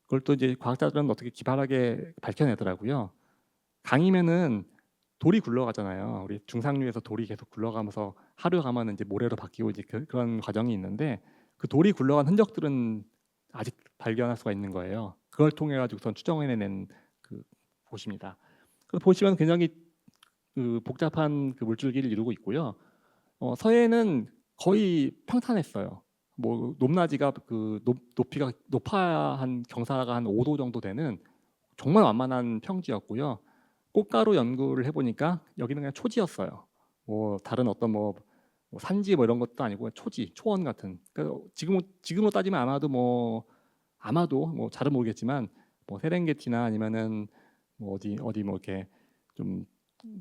그걸 또 이제 과학자들은 어떻게 기발하게 밝혀내더라고요. 강이면은 돌이 굴러가잖아요. 우리 중상류에서 돌이 계속 굴러가면서 하류 가면은 이제 모래로 바뀌고 이제 그런 과정이 있는데 그 돌이 굴러간 흔적들은 아직 발견할 수가 있는 거예요. 그걸 통해 가지고선 추정해낸 그 곳입니다. 그래서 보시면 굉장히 그 복잡한 그 물줄기를 이루고 있고요. 서해는 거의 평탄했어요. 뭐 높낮이가 그 높이가 높아야 한 경사가 한 5도 정도 되는 정말 완만한 평지였고요. 꽃가루 연구를 해보니까 여기는 그냥 초지였어요. 뭐 다른 어떤 뭐 산지 뭐 이런 것도 아니고 초지, 초원 같은. 그러니까 지금으로 따지면 아마도 뭐 잘은 모르겠지만 뭐 세렝게티나 아니면은 뭐 어디 뭐 이렇게 좀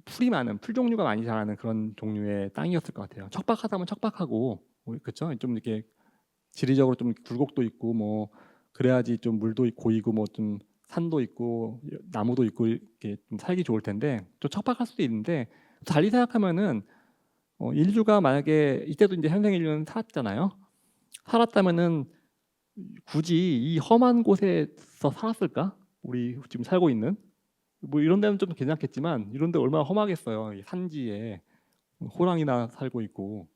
풀이 많은 풀 종류가 많이 자라는 그런 종류의 땅이었을 것 같아요. 척박하다면 척박하고 그렇죠. 좀 이렇게 지리적으로 좀 굴곡도 있고 뭐 그래야지 좀 물도 고이고 뭐 좀 산도 있고 나무도 있고 이렇게 좀 살기 좋을 텐데 좀 척박할 수도 있는데 달리 생각하면은 인류가 만약에 이때도 이제 현생 인류는 살았잖아요. 살았다면은 굳이 이 험한 곳에서 살았을까? 우리 지금 살고 있는 뭐 이런 데는 좀 괜찮겠지만 이런 데 얼마나 험하겠어요. 이 산지에 호랑이나 살고 있고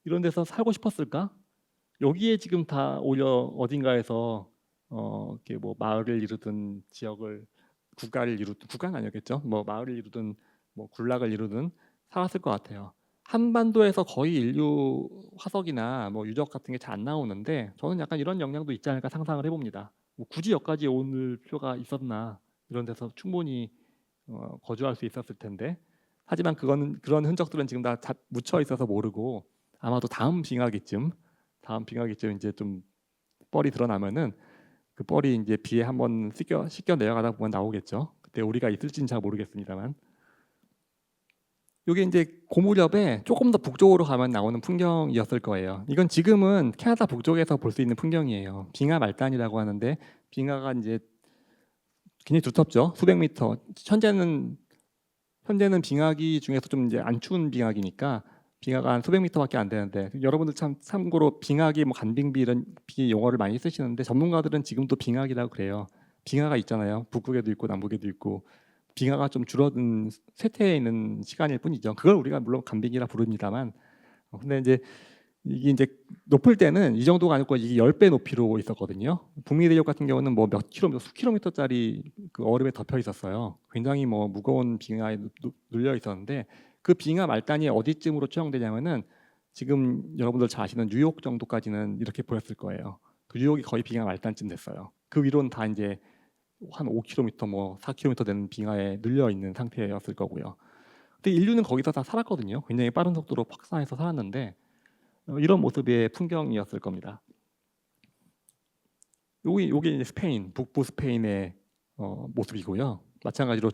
이런 데서 살고 싶었을까? 여기에 지금 다 오히려 어딘가에서 이렇게 뭐 마을을 이루든 지역을 국가를 이루든 국가는 아니었겠죠. 뭐 마을을 이루든 뭐 군락을 이루든 살았을 것 같아요. 한반도에서 거의 인류 화석이나 뭐 유적 같은 게 잘 안 나오는데 저는 약간 이런 영향도 있지 않을까 상상을 해봅니다. 뭐 굳이 여기까지 올 필요가 있었나 이런 데서 충분히 거주할 수 있었을 텐데 하지만 그런 흔적들은 지금 다 묻혀 있어서 모르고 아마도 다음 빙하기쯤 이제 좀 뻘이 드러나면은 그 뻘이 이제 비에 한번 씻겨 내려가다 보면 나오겠죠. 그때 우리가 있을지는 잘 모르겠습니다만 이게 이제 고무렵에 조금 더 북쪽으로 가면 나오는 풍경이었을 거예요. 이건 지금은 캐나다 북쪽에서 볼 수 있는 풍경이에요. 빙하 말단이라고 하는데 빙하가 이제 굉장히 두텁죠. 수백 미터. 현재는 빙하기 중에서 좀 이제 안 추운 빙하기니까 빙하가 한 수백 미터밖에 안 되는데 여러분들 참 참고로 빙하기 뭐 간빙비 이런 비 용어를 많이 쓰시는데 전문가들은 지금도 빙하기라고 그래요. 빙하가 있잖아요. 북극에도 있고 남극에도 있고 빙하가 좀 줄어든 쇠퇴해 있는 시간일 뿐이죠. 그걸 우리가 물론 간빙이라 부릅니다만 근데 이게 높을 때는 이 정도가 아니고 이게 10배 높이로 있었거든요. 북미 대륙 같은 경우는 뭐 몇 킬로미터, 수 킬로미터짜리 그 얼음에 덮여 있었어요. 굉장히 뭐 무거운 빙하에 눌려 있었는데 그 빙하 말단이 어디쯤으로 추정되냐면은 지금 여러분들 잘 아시는 뉴욕 정도까지는 이렇게 보였을 거예요. 그 뉴욕이 거의 빙하 말단쯤 됐어요. 그 위로는 다 이제 한 5km 뭐 4km 되는 빙하에 눌려 있는 상태였을 거고요. 근데 인류는 거기서 다 살았거든요. 굉장히 빠른 속도로 확산해서 살았는데 이런 모습의 풍경이었을 겁니다. 여기 이제 스페인, 북부 스페인의 모습이고요. 마찬가지로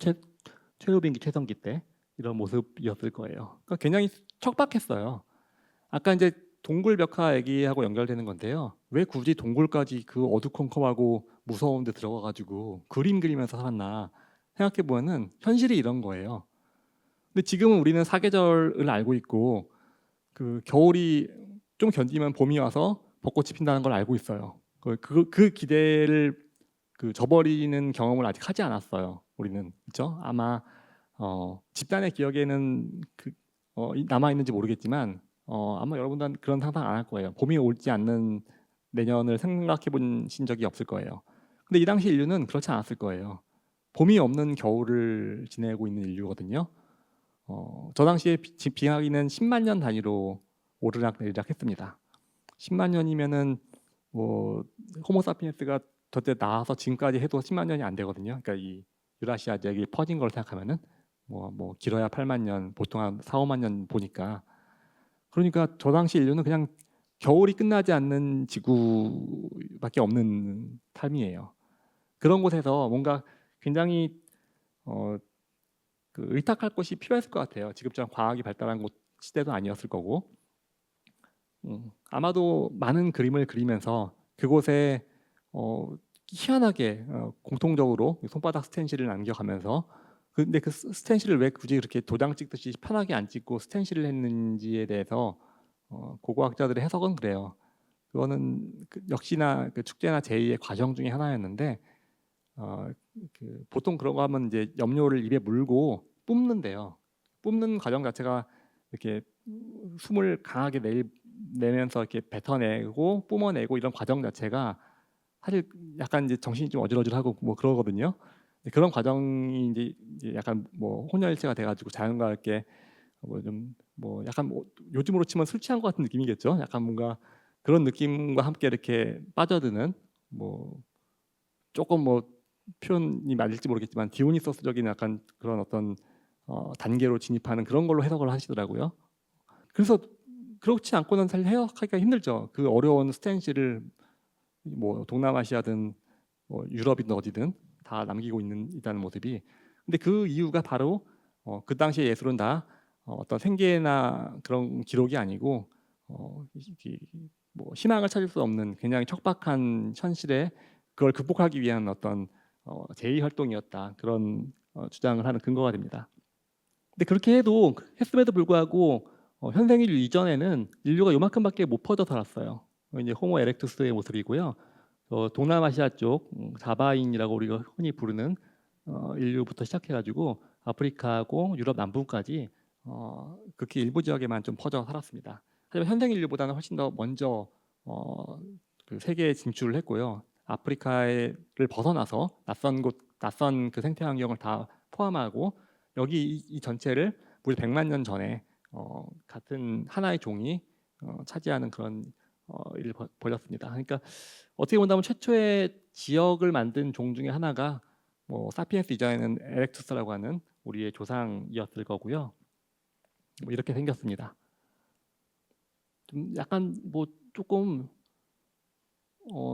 최루빙기 최성기 때 이런 모습이었을 거예요. 그러니까 굉장히 척박했어요. 아까 이제 동굴벽화 얘기하고 연결되는 건데요. 왜 굳이 동굴까지 그 어두컴컴하고 무서운 데 들어가가지고 그림 그리면서 살았나 생각해 보면은 현실이 이런 거예요. 근데 지금은 우리는 사계절을 알고 있고 그 겨울이 좀 견디면 봄이 와서 벚꽃이 핀다는 걸 알고 있어요. 그 기대를 저버리는 경험을 아직 하지 않았어요. 우리는 그렇죠? 아마 집단의 기억에는 남아 있는지 모르겠지만 아마 여러분들은 그런 상상 안 할 거예요. 봄이 올지 않는 내년을 생각해 보신 적이 없을 거예요. 근데 이 당시 인류는 그렇지 않았을 거예요. 봄이 없는 겨울을 지내고 있는 인류거든요. 저 당시에 빙하기는 10만 년 단위로 오르락내리락 했습니다. 10만 년이면은 뭐 호모사피엔스가 저때 나와서 지금까지 해도 10만 년이 안 되거든요. 그러니까 이 유라시아 지역이 퍼진 걸 생각하면은 뭐 길어야 8만 년, 보통 한 4, 5만 년 보니까 그러니까 저 당시 인류는 그냥 겨울이 끝나지 않는 지구밖에 없는 삶이에요. 그런 곳에서 뭔가 굉장히 그 의탁할 곳이 필요했을 것 같아요. 지금처럼 과학이 발달한 곳 시대도 아니었을 거고. 아마도 많은 그림을 그리면서 그곳에 희한하게 공통적으로 손바닥 스텐실을 남겨가면서 근데 그 스텐실을 왜 굳이 그렇게 도장 찍듯이 편하게 안 찍고 스텐실을 했는지에 대해서 고고학자들의 해석은 그래요. 그거는 역시나 그 축제나 제의의 과정 중에 하나였는데 어, 보통 그런 거 하면 이제 염료를 입에 물고 뿜는데요. 뿜는 과정 자체가 이렇게 숨을 강하게 내면서 이렇게 뱉어내고 뿜어내고 이런 과정 자체가 사실 약간 이제 정신이 좀 어질어질하고 뭐 그러거든요. 그런 과정이 이제 약간 뭐 혼혈일체가 돼가지고 자연과 함께 뭐 좀 뭐 약간 뭐 요즘으로 치면 술 취한 것 같은 느낌이겠죠. 약간 뭔가 그런 느낌과 함께 이렇게 빠져드는 뭐 조금 뭐 표현이 맞을지 모르겠지만 디오니소스적인 약간 그런 어떤 단계로 진입하는 그런 걸로 해석을 하시더라고요. 그래서 그렇지 않고는 사실 해석하기가 힘들죠. 그 어려운 스탠시를 뭐 동남아시아든 뭐 유럽이든 어디든 다 남기고 있다는 모습이. 근데 그 이유가 바로 그 당시의 예술은 다 어떤 생계나 그런 기록이 아니고 뭐 희망을 찾을 수 없는 굉장히 척박한 현실에 그걸 극복하기 위한 어떤 제의 활동이었다. 그런 주장을 하는 근거가 됩니다. 근데 그렇게 해도 했음에도 불구하고 현생 인류 이전에는 인류가 요만큼밖에 못 퍼져 살았어요. 이제 호모 에렉투스의 모습이고요. 동남아시아 쪽 자바인이라고 우리가 흔히 부르는 인류부터 시작해가지고 아프리카하고 유럽 남부까지 극히 일부 지역에만 좀 퍼져 살았습니다. 하지만 현생 인류보다는 훨씬 더 먼저 그 세계에 진출을 했고요. 아프리카를 벗어나서 낯선 그 생태 환경을 다 포함하고 여기 이 전체를 무려 100만 년 전에 같은 하나의 종이 차지하는 그런 일을 벌였습니다. 그러니까 어떻게 본다면 최초의 지역을 만든 종 중에 하나가 뭐 사피엔스 이전에는 에렉투스라고 하는 우리의 조상이었을 거고요. 뭐 이렇게 생겼습니다. 좀 약간 뭐 조금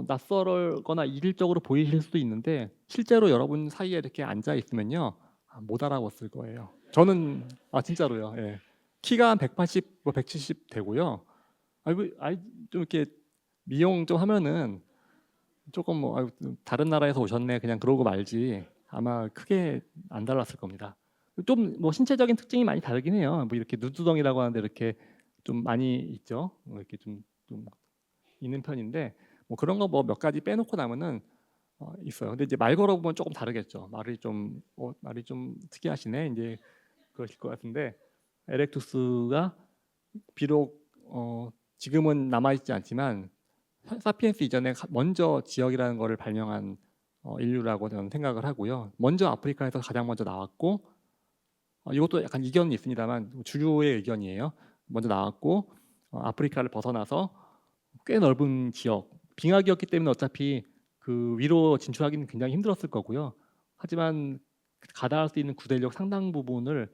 낯설거나 이질적으로 보이실 수도 있는데 실제로 여러분 사이에 이렇게 앉아 있으면요 못 알아봤을 거예요. 저는 진짜로요. 예. 키가 한 180, 뭐 170 되고요. 좀 이렇게 미용 좀 하면은 조금 뭐 다른 나라에서 오셨네 그냥 그러고 말지 아마 크게 안 달랐을 겁니다. 좀 뭐 신체적인 특징이 많이 다르긴 해요. 뭐 이렇게 눈두덩이라고 하는데 이렇게 좀 많이 있죠. 이렇게 좀 있는 편인데 뭐 그런 거 뭐 몇 가지 빼놓고 나면은 있어요. 근데 이제 말 걸어보면 조금 다르겠죠. 말이 좀 특이하시네 이제 그러실 것 같은데 에렉투스가 비록 지금은 남아있지 않지만 사피엔스 이전에 먼저 지역이라는 것을 발명한 인류라고 저는 생각을 하고요. 먼저 아프리카에서 가장 먼저 나왔고 이것도 약간 이견이 있습니다만 주류의 의견이에요. 먼저 나왔고 아프리카를 벗어나서 꽤 넓은 지역, 빙하기였기 때문에 어차피 그 위로 진출하기는 굉장히 힘들었을 거고요. 하지만 가다할 수 있는 구대력 상당 부분을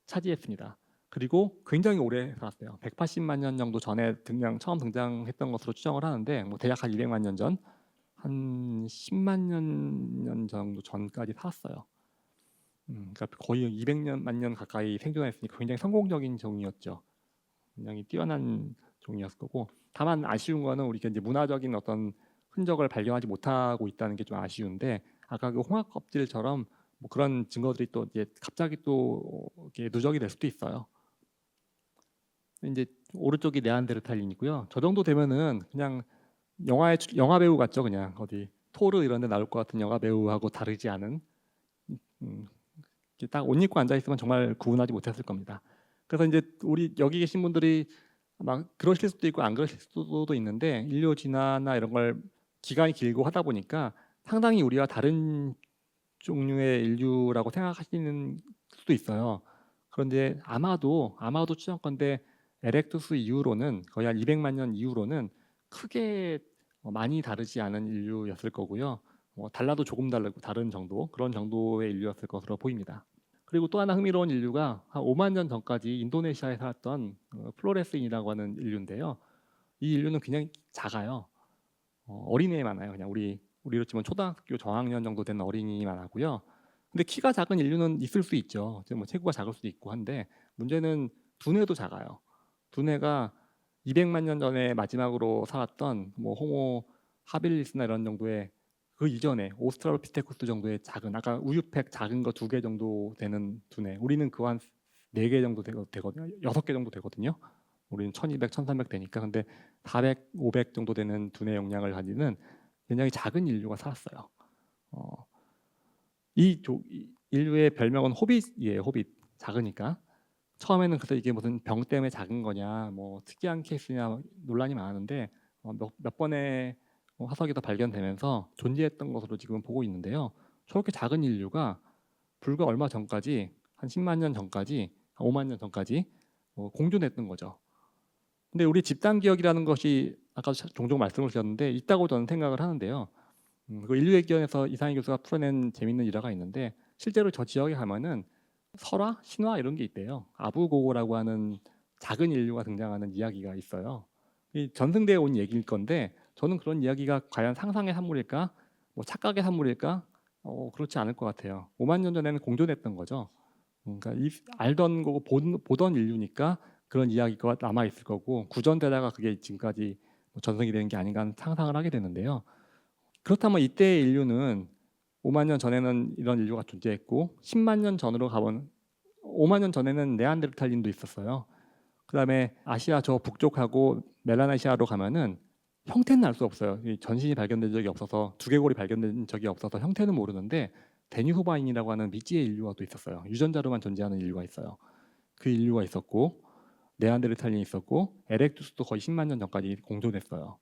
차지했습니다. 그리고 굉장히 오래 살았어요. 180만 년 정도 전에 처음 등장했던 것으로 추정을 하는데 뭐 대략 한 200만 년 전, 한 10만 년 정도 전까지 살았어요. 그러니까 거의 200만 년 가까이 생존했으니까 굉장히 성공적인 종이었죠. 굉장히 뛰어난 종이었을 거고 다만 아쉬운 거는 우리가 이제 문화적인 어떤 흔적을 발견하지 못하고 있다는 게 좀 아쉬운데 아까 그 홍합 껍질처럼 뭐 그런 증거들이 또 이제 갑자기 또 이렇게 누적이 될 수도 있어요. 이제 오른쪽이 네안데르탈인이고요. 저 정도 되면은 그냥 영화 배우 같죠, 그냥 어디 토르 이런 데 나올 것 같은 영화 배우하고 다르지 않은 음, 이렇게 딱 옷 입고 앉아 있으면 정말 구분하지 못했을 겁니다. 그래서 이제 우리 여기 계신 분들이 막 그러실 수도 있고 안 그러실 수도 있는데 인류 진화나 이런 걸 기간이 길고 하다 보니까 상당히 우리와 다른 종류의 인류라고 생각하시는 수도 있어요. 그런데 아마도 추정컨대 에렉투스 이후로는 거의 한 200만 년 이후로는 크게 많이 다르지 않은 인류였을 거고요. 달라도 조금 다르고 다른 정도 그런 정도의 인류였을 것으로 보입니다. 그리고 또 하나 흥미로운 인류가 한 5만 년 전까지 인도네시아에 살았던 플로레스인이라고 하는 인류인데요. 이 인류는 굉장히 작아요. 어린애 많아요. 그냥 우리로 치면 초등학교 저학년 정도 되는 어린이만 하고요. 근데 키가 작은 인류는 있을 수 있죠. 뭐 체구가 작을 수도 있고 한데 문제는 두뇌도 작아요. 두뇌가 200만 년 전에 마지막으로 살았던 뭐 호모 하빌리스나 이런 정도의 그 이전에 오스트랄로피테쿠스 정도의 작은 아까 우유팩 작은 거 2개 정도 되는 두뇌. 우리는 그거 한 4개 정도 되거든요. 6개 정도 되거든요. 우리는 1200, 1300 되니까. 근데 400, 500 정도 되는 두뇌 용량을 가지는 굉장히 작은 인류가 살았어요. 어, 이 인류의 별명은 호빗이에요. 호빗. 작으니까. 처음에는 그래서 이게 무슨 병 때문에 작은 거냐, 뭐 특이한 케이스냐 논란이 많았는데 몇 번의 화석이 더 발견되면서 존재했던 것으로 지금 보고 있는데요. 저렇게 작은 인류가 불과 얼마 전까지 한 10만 년 전까지, 한 5만 년 전까지 공존했던 거죠. 근데 우리 집단 기억이라는 것이 아까 종종 말씀을 드렸는데 있다고 저는 생각을 하는데요. 그 인류의 기원에서 이상희 교수가 풀어낸 재밌는 일화가 있는데 실제로 저 지역에 가면은 설화, 신화 이런 게 있대요. 아부고고라고 하는 작은 인류가 등장하는 이야기가 있어요. 이 전승대에 온 얘기일 건데 저는 그런 이야기가 과연 상상의 산물일까, 뭐 착각의 산물일까? 그렇지 않을 것 같아요. 5만 년 전에는 공존했던 거죠. 그러니까 알던 거고 보던 인류니까 그런 이야기가 남아 있을 거고 구전되다가 그게 지금까지 전승이 되는 게 아닌가 하는 상상을 하게 되는데요. 그렇다면 이때의 인류는 5만 년 전에는 이런 인류가 존재했고 10만 년 전으로 가본 5만 년 전에는 네안데르탈린도 있었어요. 그다음에 아시아 저 북쪽하고 멜라네시아로 가면은 형태는 알 수 없어요. 이 전신이 발견된 적이 없어서 두개골이 발견된 적이 없어서 형태는 모르는데 데니소바인이라고 하는 미지의 인류가 또 있었어요. 유전자로만 존재하는 인류가 있어요. 그 인류가 있었고 네안데르탈린이 있었고 에렉투스도 거의 10만 년 전까지 공존했어요.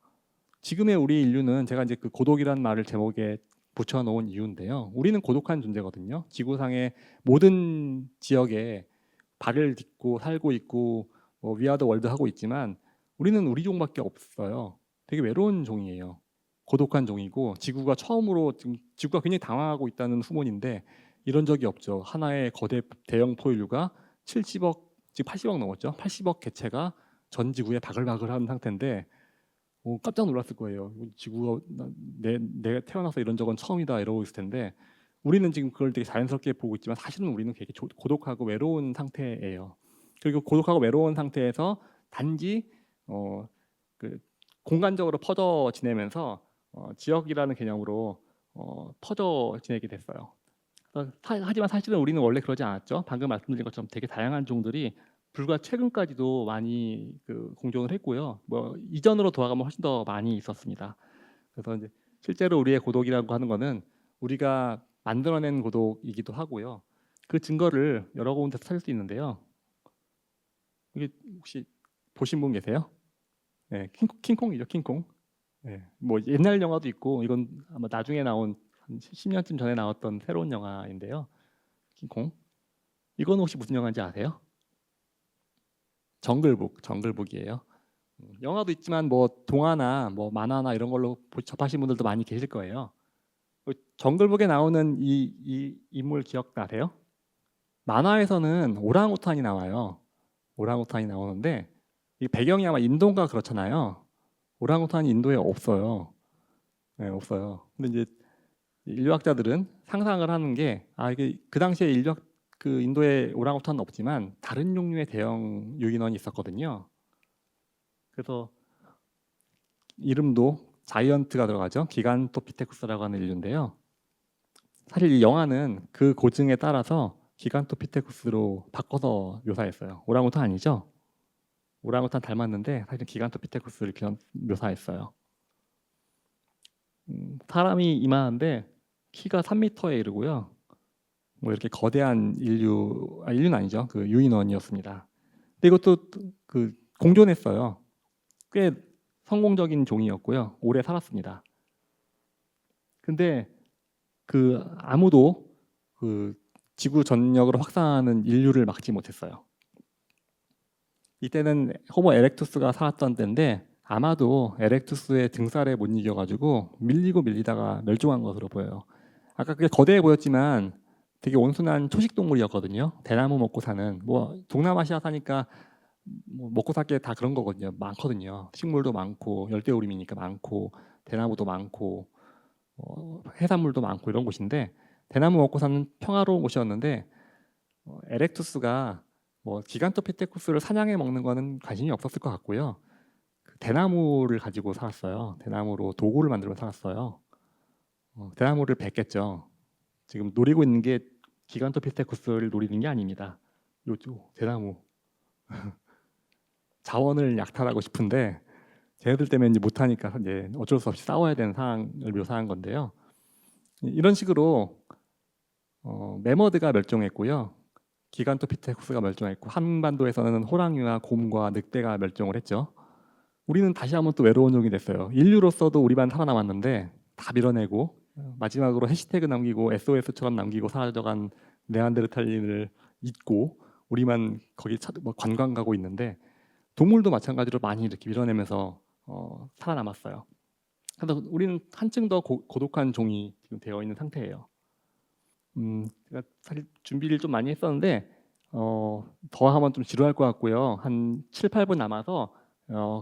지금의 우리 인류는 제가 이제 그 고독이라는 말을 제목에 붙여놓은 이유인데요. 우리는 고독한 존재거든요. 지구상의 모든 지역에 발을 딛고 살고 있고 위아더 월드 하고 있지만 우리는 우리 종밖에 없어요. 되게 외로운 종이에요. 고독한 종이고 지구가 처음으로 지금 지구가 굉장히 당황하고 있다는 후문인데 이런 적이 없죠. 하나의 거대 대형 포유류가 70억 지금 80억 넘었죠. 80억 개체가 전 지구에 바글바글한 상태인데 깜짝 놀랐을 거예요. 지구가 내가 태어나서 이런 적은 처음이다 이러고 있을 텐데 우리는 지금 그걸 되게 자연스럽게 보고 있지만 사실은 우리는 되게 고독하고 외로운 상태예요. 그리고 고독하고 외로운 상태에서 단지 그 공간적으로 퍼져 지내면서 지역이라는 개념으로 퍼져 지내게 됐어요. 하지만 사실은 우리는 원래 그러지 않았죠. 방금 말씀드린 것처럼 되게 다양한 종들이 불과 최근까지도 많이 공존을 했고요. 뭐 이전으로 돌아가면 훨씬 더 많이 있었습니다. 그래서 이제 실제로 우리의 고독이라고 하는 거는 우리가 만들어낸 고독이기도 하고요. 그 증거를 여러 군데서 찾을 수 있는데요. 이게 혹시 보신 분 계세요? 네, 킹콩이죠, 킹콩. 네, 뭐 옛날 영화도 있고 이건 아마 나중에 나온 한 10년쯤 전에 나왔던 새로운 영화인데요. 킹콩. 이건 혹시 무슨 영화인지 아세요? 정글북이에요. 영화도 있지만 뭐 동화나 뭐 만화나 이런 걸로 접하신 분들도 많이 계실 거예요. 정글북에 나오는 이 인물 기억나세요? 만화에서는 오랑우탄이 나와요. 오랑우탄이 나오는데 이 배경이 아마 인도인가 그렇잖아요. 오랑우탄이 인도에 없어요. 네, 없어요. 근데 이제 인류학자들은 상상을 하는 게 이게 그 당시에 그 인도에 오랑우탄은 없지만 다른 종류의 대형 유인원이 있었거든요. 그래서 이름도 자이언트가 들어가죠. 기간토피테쿠스라고 하는 인류인데요. 사실 이 영화는 그 고증에 따라서 기간토피테쿠스로 바꿔서 묘사했어요. 오랑우탄 아니죠? 오랑우탄 닮았는데 사실 기간토피테쿠스를 그냥 묘사했어요. 사람이 이만한데 키가 3m에 이르고요. 뭐 이렇게 거대한 인류는 아니죠. 그 유인원이었습니다. 근데 이것도 그 공존했어요. 꽤 성공적인 종이었고요. 오래 살았습니다. 근데 그 아무도 그 지구 전역으로 확산하는 인류를 막지 못했어요. 이때는 호모 에렉투스가 살았던 때인데 아마도 에렉투스의 등살에 못 이겨가지고 밀리다가 멸종한 것으로 보여요. 아까 그게 거대해 보였지만 되게 온순한 초식 동물이었거든요. 대나무 먹고 사는 뭐 동남아시아 사니까 뭐 먹고 살 게 다 그런 거거든요. 많거든요. 식물도 많고 열대우림이니까 많고 대나무도 많고 해산물도 많고 이런 곳인데 대나무 먹고 사는 평화로운 곳이었는데 에렉투스가 뭐 기간토피테쿠스를 사냥해 먹는 거는 관심이 없었을 것 같고요. 그 대나무를 가지고 살았어요. 대나무로 도구를 만들어 살았어요. 대나무를 뱄겠죠. 지금 노리고 있는 게 기간토피테쿠스를 노리는 게 아닙니다. 요쪽 대나무 자원을 약탈하고 싶은데 쟤네들 때문에 이제 못하니까 이제 어쩔 수 없이 싸워야 되는 상황을 묘사한 건데요. 이런 식으로 메머드가 멸종했고요. 기간토피테쿠스가 멸종했고 한반도에서는 호랑이와 곰과 늑대가 멸종을 했죠. 우리는 다시 한번 또 외로운 종이 됐어요. 인류로서도 우리만 살아남았는데 다 밀어내고 마지막으로 해시태그 남기고 SOS처럼 남기고 사라져간 네안데르탈린을 잊고 우리만 거기 관광 가고 있는데 동물도 마찬가지로 많이 이렇게 밀어내면서 살아남았어요. 그래서 우리는 한층 더 고독한 종이 지금 되어 있는 상태예요. 제가 사실 준비를 좀 많이 했었는데 더 하면 좀 지루할 것 같고요. 한 7, 8분 남아서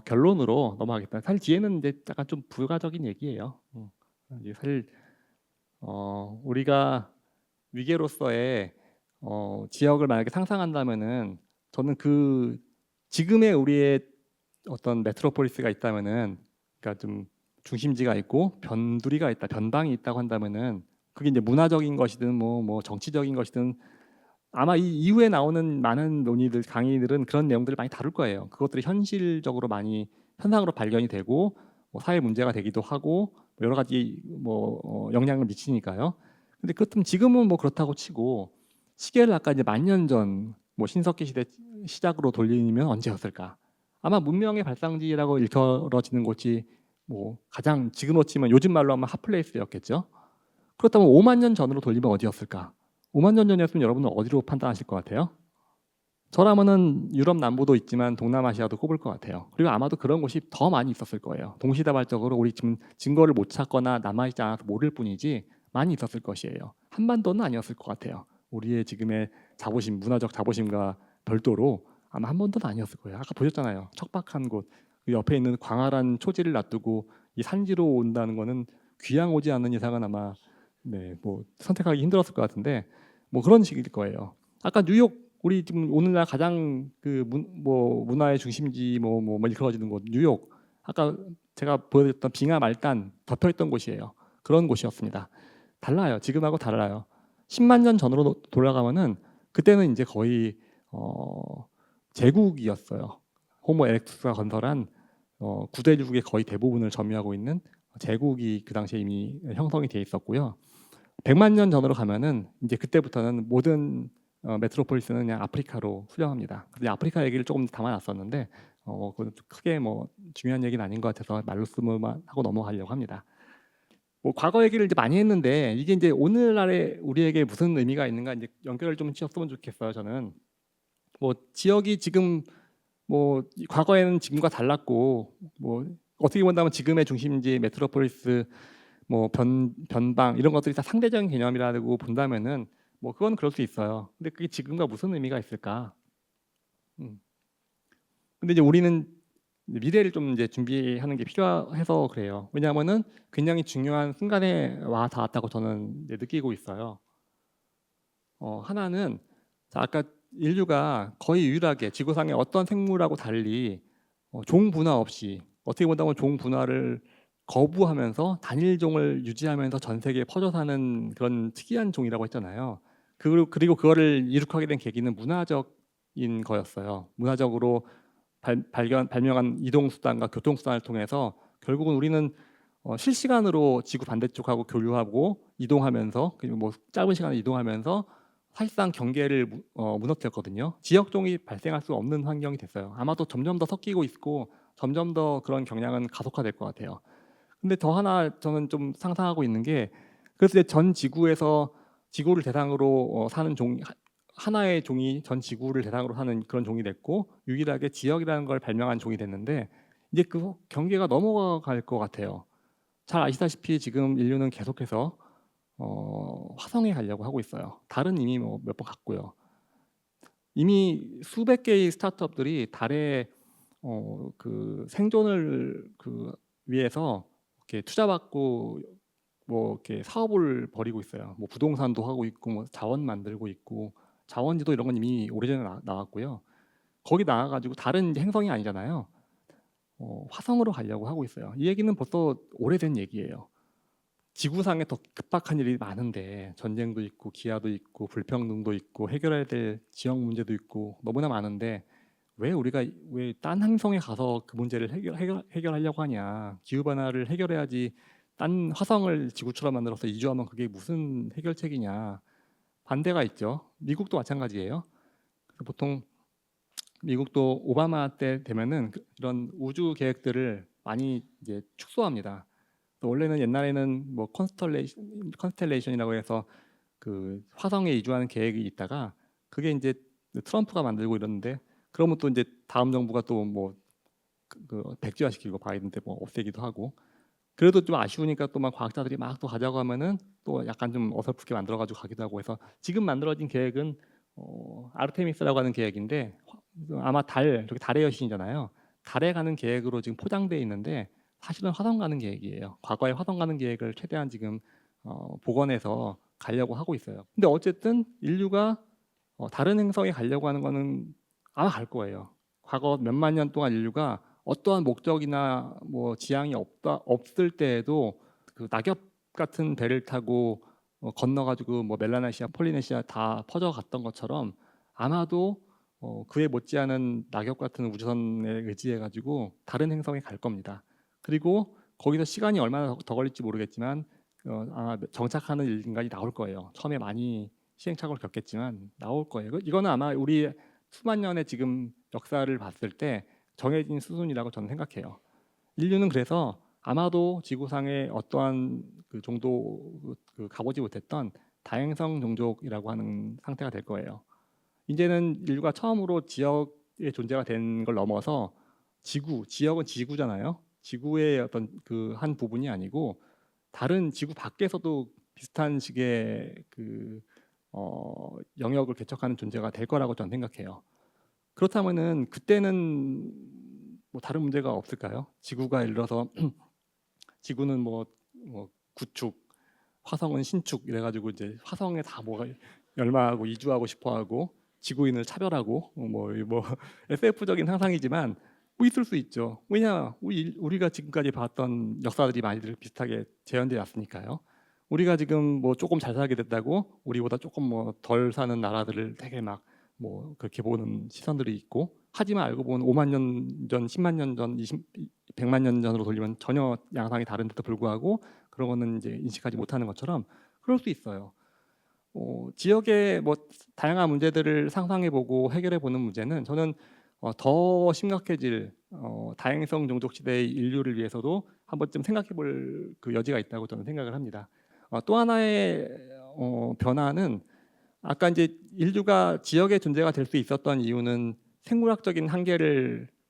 결론으로 넘어가겠다. 사실 뒤에는 이제 약간 좀 부가적인 얘기예요. 이제 사실 우리가 위계로서의 지역을 만약에 상상한다면은 저는 그 지금의 우리의 어떤 메트로폴리스가 있다면은 그러니까 좀 중심지가 있고 변두리가 있다, 변방이 있다고 한다면은 그게 이제 문화적인 것이든 뭐 정치적인 것이든 아마 이 이후에 나오는 많은 논의들, 강의들은 그런 내용들을 많이 다룰 거예요. 그것들이 현실적으로 많이 현상으로 발견이 되고 뭐 사회 문제가 되기도 하고 여러 가지 영향을 미치니까요. 근데 그렇다면 지금은 뭐 그렇다고 치고 시계를 아까 이제 10,000년 전 뭐 신석기 시대 시작으로 돌리면 언제였을까? 아마 문명의 발상지라고 일컬어지는 곳이 뭐 가장 지금으로 치면 요즘 말로 하면 핫플레이스였겠죠. 그렇다면 5만 년 전으로 돌리면 어디였을까? 5만 년 전이었으면 여러분은 어디로 판단하실 것 같아요? 저라면은 유럽 남부도 있지만 동남아시아도 꼽을 것 같아요. 그리고 아마도 그런 곳이 더 많이 있었을 거예요. 동시다발적으로 우리 지금 증거를 못 찾거나 남아있지 않아서 모를 뿐이지 많이 있었을 것이에요. 한반도는 아니었을 것 같아요. 우리의 지금의 자부심, 문화적 자부심과 별도로 아마 한반도는 아니었을 거예요. 아까 보셨잖아요. 척박한 곳, 그 옆에 있는 광활한 초지를 놔두고 이 산지로 온다는 거는 귀양 오지 않는 이상은 아마 뭐 선택하기 힘들었을 것 같은데 뭐 그런 식일 거예요. 아까 뉴욕 우리 지금 오늘날 가장 그 문화의 중심지 일컬어지는 곳 뉴욕 아까 제가 보여드렸던 빙하 말단 덮여있던 곳이에요. 그런 곳이었습니다. 달라요. 지금하고 달라요. 10만 년 전으로 돌아가면은 그때는 이제 거의 제국이었어요. 호모 에렉투스가 건설한 구대륙의 거의 대부분을 점유하고 있는 제국이 그 당시에 이미 형성이 돼 있었고요. 100만 년 전으로 가면은 이제 그때부터는 모든 메트로폴리스는 그냥 아프리카로 수령합니다. 근데 아프리카 얘기를 조금 담아놨었는데 크게 뭐 중요한 얘기는 아닌 것 같아서 말로쓰만 하고 넘어가려고 합니다. 뭐 과거 얘기를 이제 많이 했는데 이게 이제 오늘날에 우리에게 무슨 의미가 있는가 이제 연결을 좀 지었으면 좋겠어요. 저는 뭐 지역이 지금 뭐 과거에는 지금과 달랐고 뭐 어떻게 본다면 지금의 중심지 메트로폴리스 뭐 변방 이런 것들이 다 상대적인 개념이라고 본다면은 뭐 그건 그럴 수 있어요. 근데 그게 지금과 무슨 의미가 있을까? 음. 근데 이제 우리는 미래를 좀 이제 준비하는 게 필요해서 그래요. 왜냐하면은 굉장히 중요한 순간에 와 닿았다고 저는 이제 느끼고 있어요. 하나는 자, 아까 인류가 거의 유일하게 지구상의 어떤 생물하고 달리 종분화 없이 어떻게 본다면 종분화를 거부하면서 단일종을 유지하면서 전 세계에 퍼져 사는 그런 특이한 종이라고 했잖아요. 그리고 그거를 이룩하게 된 계기는 문화적인 거였어요. 문화적으로 발명한 이동 수단과 교통 수단을 통해서 결국은 우리는 실시간으로 지구 반대쪽하고 교류하고 이동하면서 그리고 뭐 짧은 시간에 이동하면서 사실상 경계를 무너뜨렸거든요. 지역종이 발생할 수 없는 환경이 됐어요. 아마도 점점 더 섞이고 있고 점점 더 그런 경향은 가속화될 것 같아요. 근데 더 하나 저는 좀 상상하고 있는 게 그래서 이제 전 지구에서 지구를 대상으로 사는 하나의 종이 전 지구를 대상으로 하는 그런 종이 됐고 유일하게 지역이라는 걸 발명한 종이 됐는데 이제 그 경계가 넘어갈 것 같아요. 잘 아시다시피 지금 인류는 계속해서 화성에 가려고 하고 있어요. 달은 이미 뭐 몇 번 갔고요. 이미 수백 개의 스타트업들이 달에 그 생존을 위해서 이렇게 투자받고 뭐 이렇게 사업을 벌이고 있어요. 뭐 부동산도 하고 있고 뭐 자원 만들고 있고 자원지도 이런 건 이미 오래전에 나왔고요. 거기 나가 가지고 다른 행성이 아니잖아요. 화성으로 가려고 하고 있어요. 이 얘기는 벌써 오래된 얘기예요. 지구상에 더 급박한 일이 많은데 전쟁도 있고 기아도 있고 불평등도 있고 해결해야 될 지역 문제도 있고 너무나 많은데 왜 우리가 왜 딴 행성에 가서 그 문제를 해결하려고 하냐. 기후 변화를 해결해야지. 딴 화성을 지구처럼 만들어서 이주하면 그게 무슨 해결책이냐. 반대가 있죠. 미국도 마찬가지예요. 그래서 보통 미국도 오바마 때 되면은 이런 우주 계획들을 많이 이제 축소합니다. 원래는 옛날에는 뭐 컨스텔레이션이라고 해서 그 화성에 이주하는 계획이 있다가 그게 이제 트럼프가 만들고 이러는데 그러면 또 이제 다음 정부가 또 뭐 백지화시키고 바이든 때 뭐 없애기도 하고 그래도 좀 아쉬우니까 또 막 과학자들이 막 또 가자고 하면은 또 약간 좀 어설프게 만들어가지고 가기도 하고 해서 지금 만들어진 계획은 아르테미스라고 하는 계획인데 아마 이렇게 달의 여신이잖아요. 달에 가는 계획으로 지금 포장돼 있는데 사실은 화성 가는 계획이에요. 과거에 화성 가는 계획을 최대한 지금 복원해서 가려고 하고 있어요. 근데 어쨌든 인류가 다른 행성에 가려고 하는 거는 아마 갈 거예요. 과거 몇만 년 동안 인류가 어떠한 목적이나 뭐 지향이 없을 때에도 그 낙엽 같은 배를 타고 건너가지고 뭐 멜라네시아, 폴리네시아 다 퍼져갔던 것처럼 아마도 그에 못지않은 낙엽 같은 우주선에 의지해가지고 다른 행성에 갈 겁니다. 그리고 거기서 시간이 얼마나 더 걸릴지 모르겠지만 아마 정착하는 인간이 나올 거예요. 처음에 많이 시행착오를 겪겠지만 나올 거예요. 이거는 아마 우리 수만 년의 지금 역사를 봤을 때 정해진 수순이라고 저는 생각해요. 인류는 그래서 아마도 지구상의 어떠한 그 정도 가보지 못했던 다행성 종족이라고 하는 상태가 될 거예요. 이제는 인류가 처음으로 지역의 존재가 된 걸 넘어서 지역은 지구잖아요. 지구의 어떤 그 한 부분이 아니고 다른 지구 밖에서도 비슷한 식의 영역을 개척하는 존재가 될 거라고 저는 생각해요. 그렇다면은 그때는 뭐 다른 문제가 없을까요? 지구가 예를 들어서 지구는 뭐 구축, 화성은 신축 이래가지고 이제 화성에 다 뭐가 열마하고 이주하고 싶어하고 지구인을 차별하고 뭐 SF적인 상상이지만 뭐 있을 수 있죠. 왜냐 우리가 지금까지 봤던 역사들이 많이들 비슷하게 재현돼 왔으니까요. 우리가 지금 뭐 조금 잘 살게 됐다고 우리보다 조금 뭐 덜 사는 나라들을 되게 막 뭐 그렇게 보는 시선들이 있고 하지만 알고 보면 5만 년 전, 10만 년 전, 100만 년 전으로 돌리면 전혀 양상이 다른데도 불구하고 그런 거는 이제 인식하지 못하는 것처럼 그럴 수 있어요. 지역의 뭐 다양한 문제들을 상상해보고 해결해보는 문제는 저는 더 심각해질 다행성 종족 시대의 인류를 위해서도 한 번쯤 생각해볼 그 여지가 있다고 저는 생각을 합니다. 또 하나의 변화는 아까 이제 인류가 지역의 존재가 될 수 있었던 이유는 생물학적인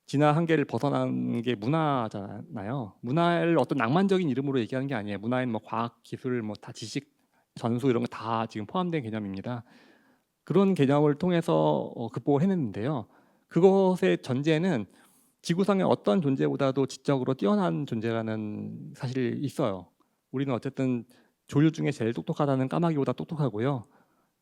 진화 한계를 벗어난 게 문화잖아요. 문화를 어떤 낭만적인 이름으로 얘기하는 게 아니에요. 문화에는 뭐 과학, 기술, 뭐 다 지식, 전수 이런 거 다 지금 포함된 개념입니다. 그런 개념을 통해서 극복을 해냈는데요. 그것의 전제는 지구상의 어떤 존재보다도 지적으로 뛰어난 존재라는 사실이 있어요. 우리는 어쨌든 조류 중에 제일 똑똑하다는 까마귀보다 똑똑하고요.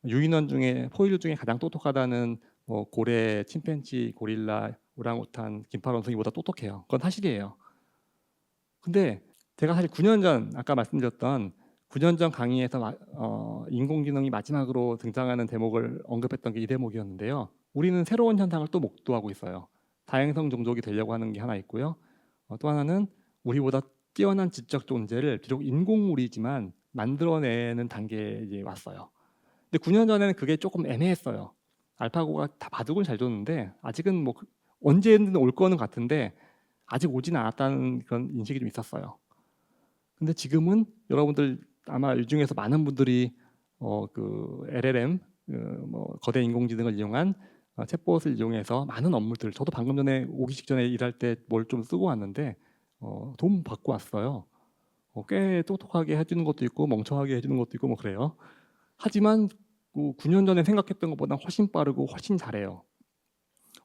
유인원 중에 포유류 중에 가장 똑똑하다는 뭐 고래, 침팬지, 고릴라, 오랑우탄, 긴팔 원숭이보다 똑똑해요. 그건 사실이에요. 근데 제가 사실 9년 전 아까 말씀드렸던 9년 전 강의에서 인공지능이 마지막으로 등장하는 대목을 언급했던 게 이 대목이었는데요. 우리는 새로운 현상을 또 목도하고 있어요. 다행성 종족이 되려고 하는 게 하나 있고요. 또 하나는 우리보다 뛰어난 지적 존재를 비록 인공물이지만 만들어내는 단계에 이제 왔어요. 근데 9년 전에는 그게 조금 애매했어요. 알파고가 다 바둑은 잘 뒀는데 아직은 뭐 언제든 올 거는 같은데 아직 오지는 않았다는 그런 인식이 좀 있었어요. 근데 지금은 여러분들 아마 이 중에서 많은 분들이 그 LLM 뭐 거대 인공지능을 이용한 챗봇을 이용해서 많은 업무들 저도 방금 전에 오기 직전에 일할 때 뭘 좀 쓰고 왔는데 도움 받고 왔어요. 꽤 똑똑하게 해주는 것도 있고 멍청하게 해주는 것도 있고 뭐 그래요. 하지만 9년 전에 생각했던 것보다 훨씬 빠르고 훨씬 잘해요.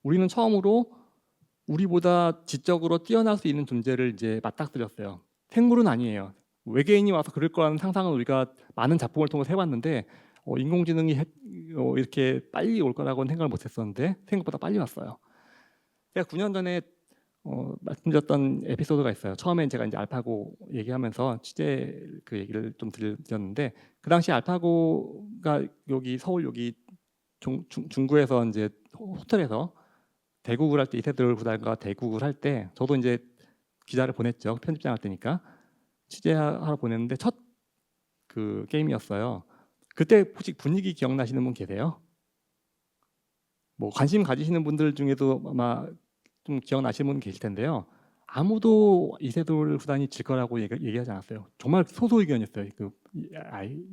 우리는 처음으로 우리보다 지적으로 뛰어날 수 있는 존재를 이제 맞닥뜨렸어요. 생물은 아니에요. 외계인이 와서 그럴 거라는 상상은 우리가 많은 작품을 통해서 해봤는데 인공지능이 이렇게 빨리 올 거라고는 생각을 못했었는데 생각보다 빨리 왔어요. 제가 9년 전에 말씀드렸던 에피소드가 있어요. 처음엔 제가 이제 알파고 얘기하면서 취재 그 얘기를 좀 드렸는데 그 당시 알파고가 여기 서울 여기 중구에서 이제 호텔에서 대국을 할 때 이세돌 구단과 대국을 할 때 저도 이제 기자를 보냈죠. 편집장 할 때니까 취재하러 보냈는데 첫 그 게임이었어요. 그때 혹시 분위기 기억나시는 분 계세요? 뭐 관심 가지시는 분들 중에도 아마 좀 기억나시는 분 계실 텐데요. 아무도 이세돌 구단이 질 거라고 얘기하지 않았어요. 정말 소수 의견이었어요. 그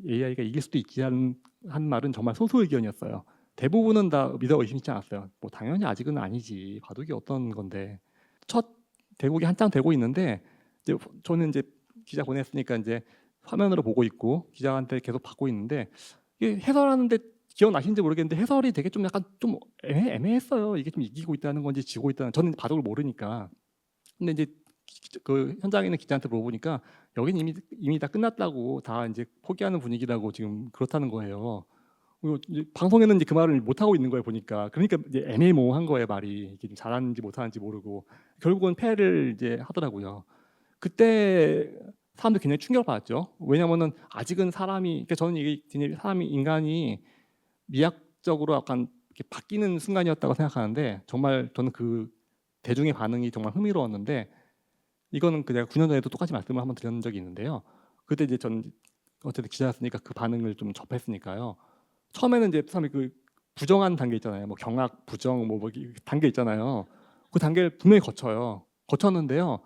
AI가 이길 수도 있지 한 말은 정말 소수 의견이었어요. 대부분은 다 믿어 의심치 않았어요. 뭐 당연히 아직은 아니지. 바둑이 어떤 건데. 첫 대국이 한참 되고 있는데 이제 저는 이제 기자 보냈으니까 이제 화면으로 보고 있고 기자한테 계속 받고 있는데 이게 해설하는데 기억나시는지 모르겠는데 해설이 되게 좀 약간 좀 애매했어요. 이게 좀 이기고 있다는 건지 지고 있다는. 저는 바둑을 모르니까. 근데 이제 그 현장에 있는 기자한테 물어보니까 여기는 이미 다 끝났다고 다 이제 포기하는 분위기라고 지금 그렇다는 거예요. 그리고 이제 방송에는 이제 그 말을 못 하고 있는 거예요 보니까. 그러니까 이제 애매모호한 거예요 말이. 이게 좀 잘하는지 못하는지 모르고 결국은 패를 이제 하더라고요. 그때 사람들 굉장히 충격을 받았죠. 왜냐하면은 아직은 사람이, 그러니까 저는 이게 사람이 인간이 미학적으로 약간 이렇게 바뀌는 순간이었다고 생각하는데 정말 저는 그 대중의 반응이 정말 흥미로웠는데 이거는 그 제가 9년 전에도 똑같이 말씀을 한번 드린 적이 있는데요. 그때 이제 전 어쨌든 기자였으니까 그 반응을 좀 접했으니까요. 처음에는 이제 사람이 그 부정한 단계 있잖아요. 뭐 경악, 부정, 뭐 단계 있잖아요. 그 단계를 분명히 거쳐요. 거쳤는데요.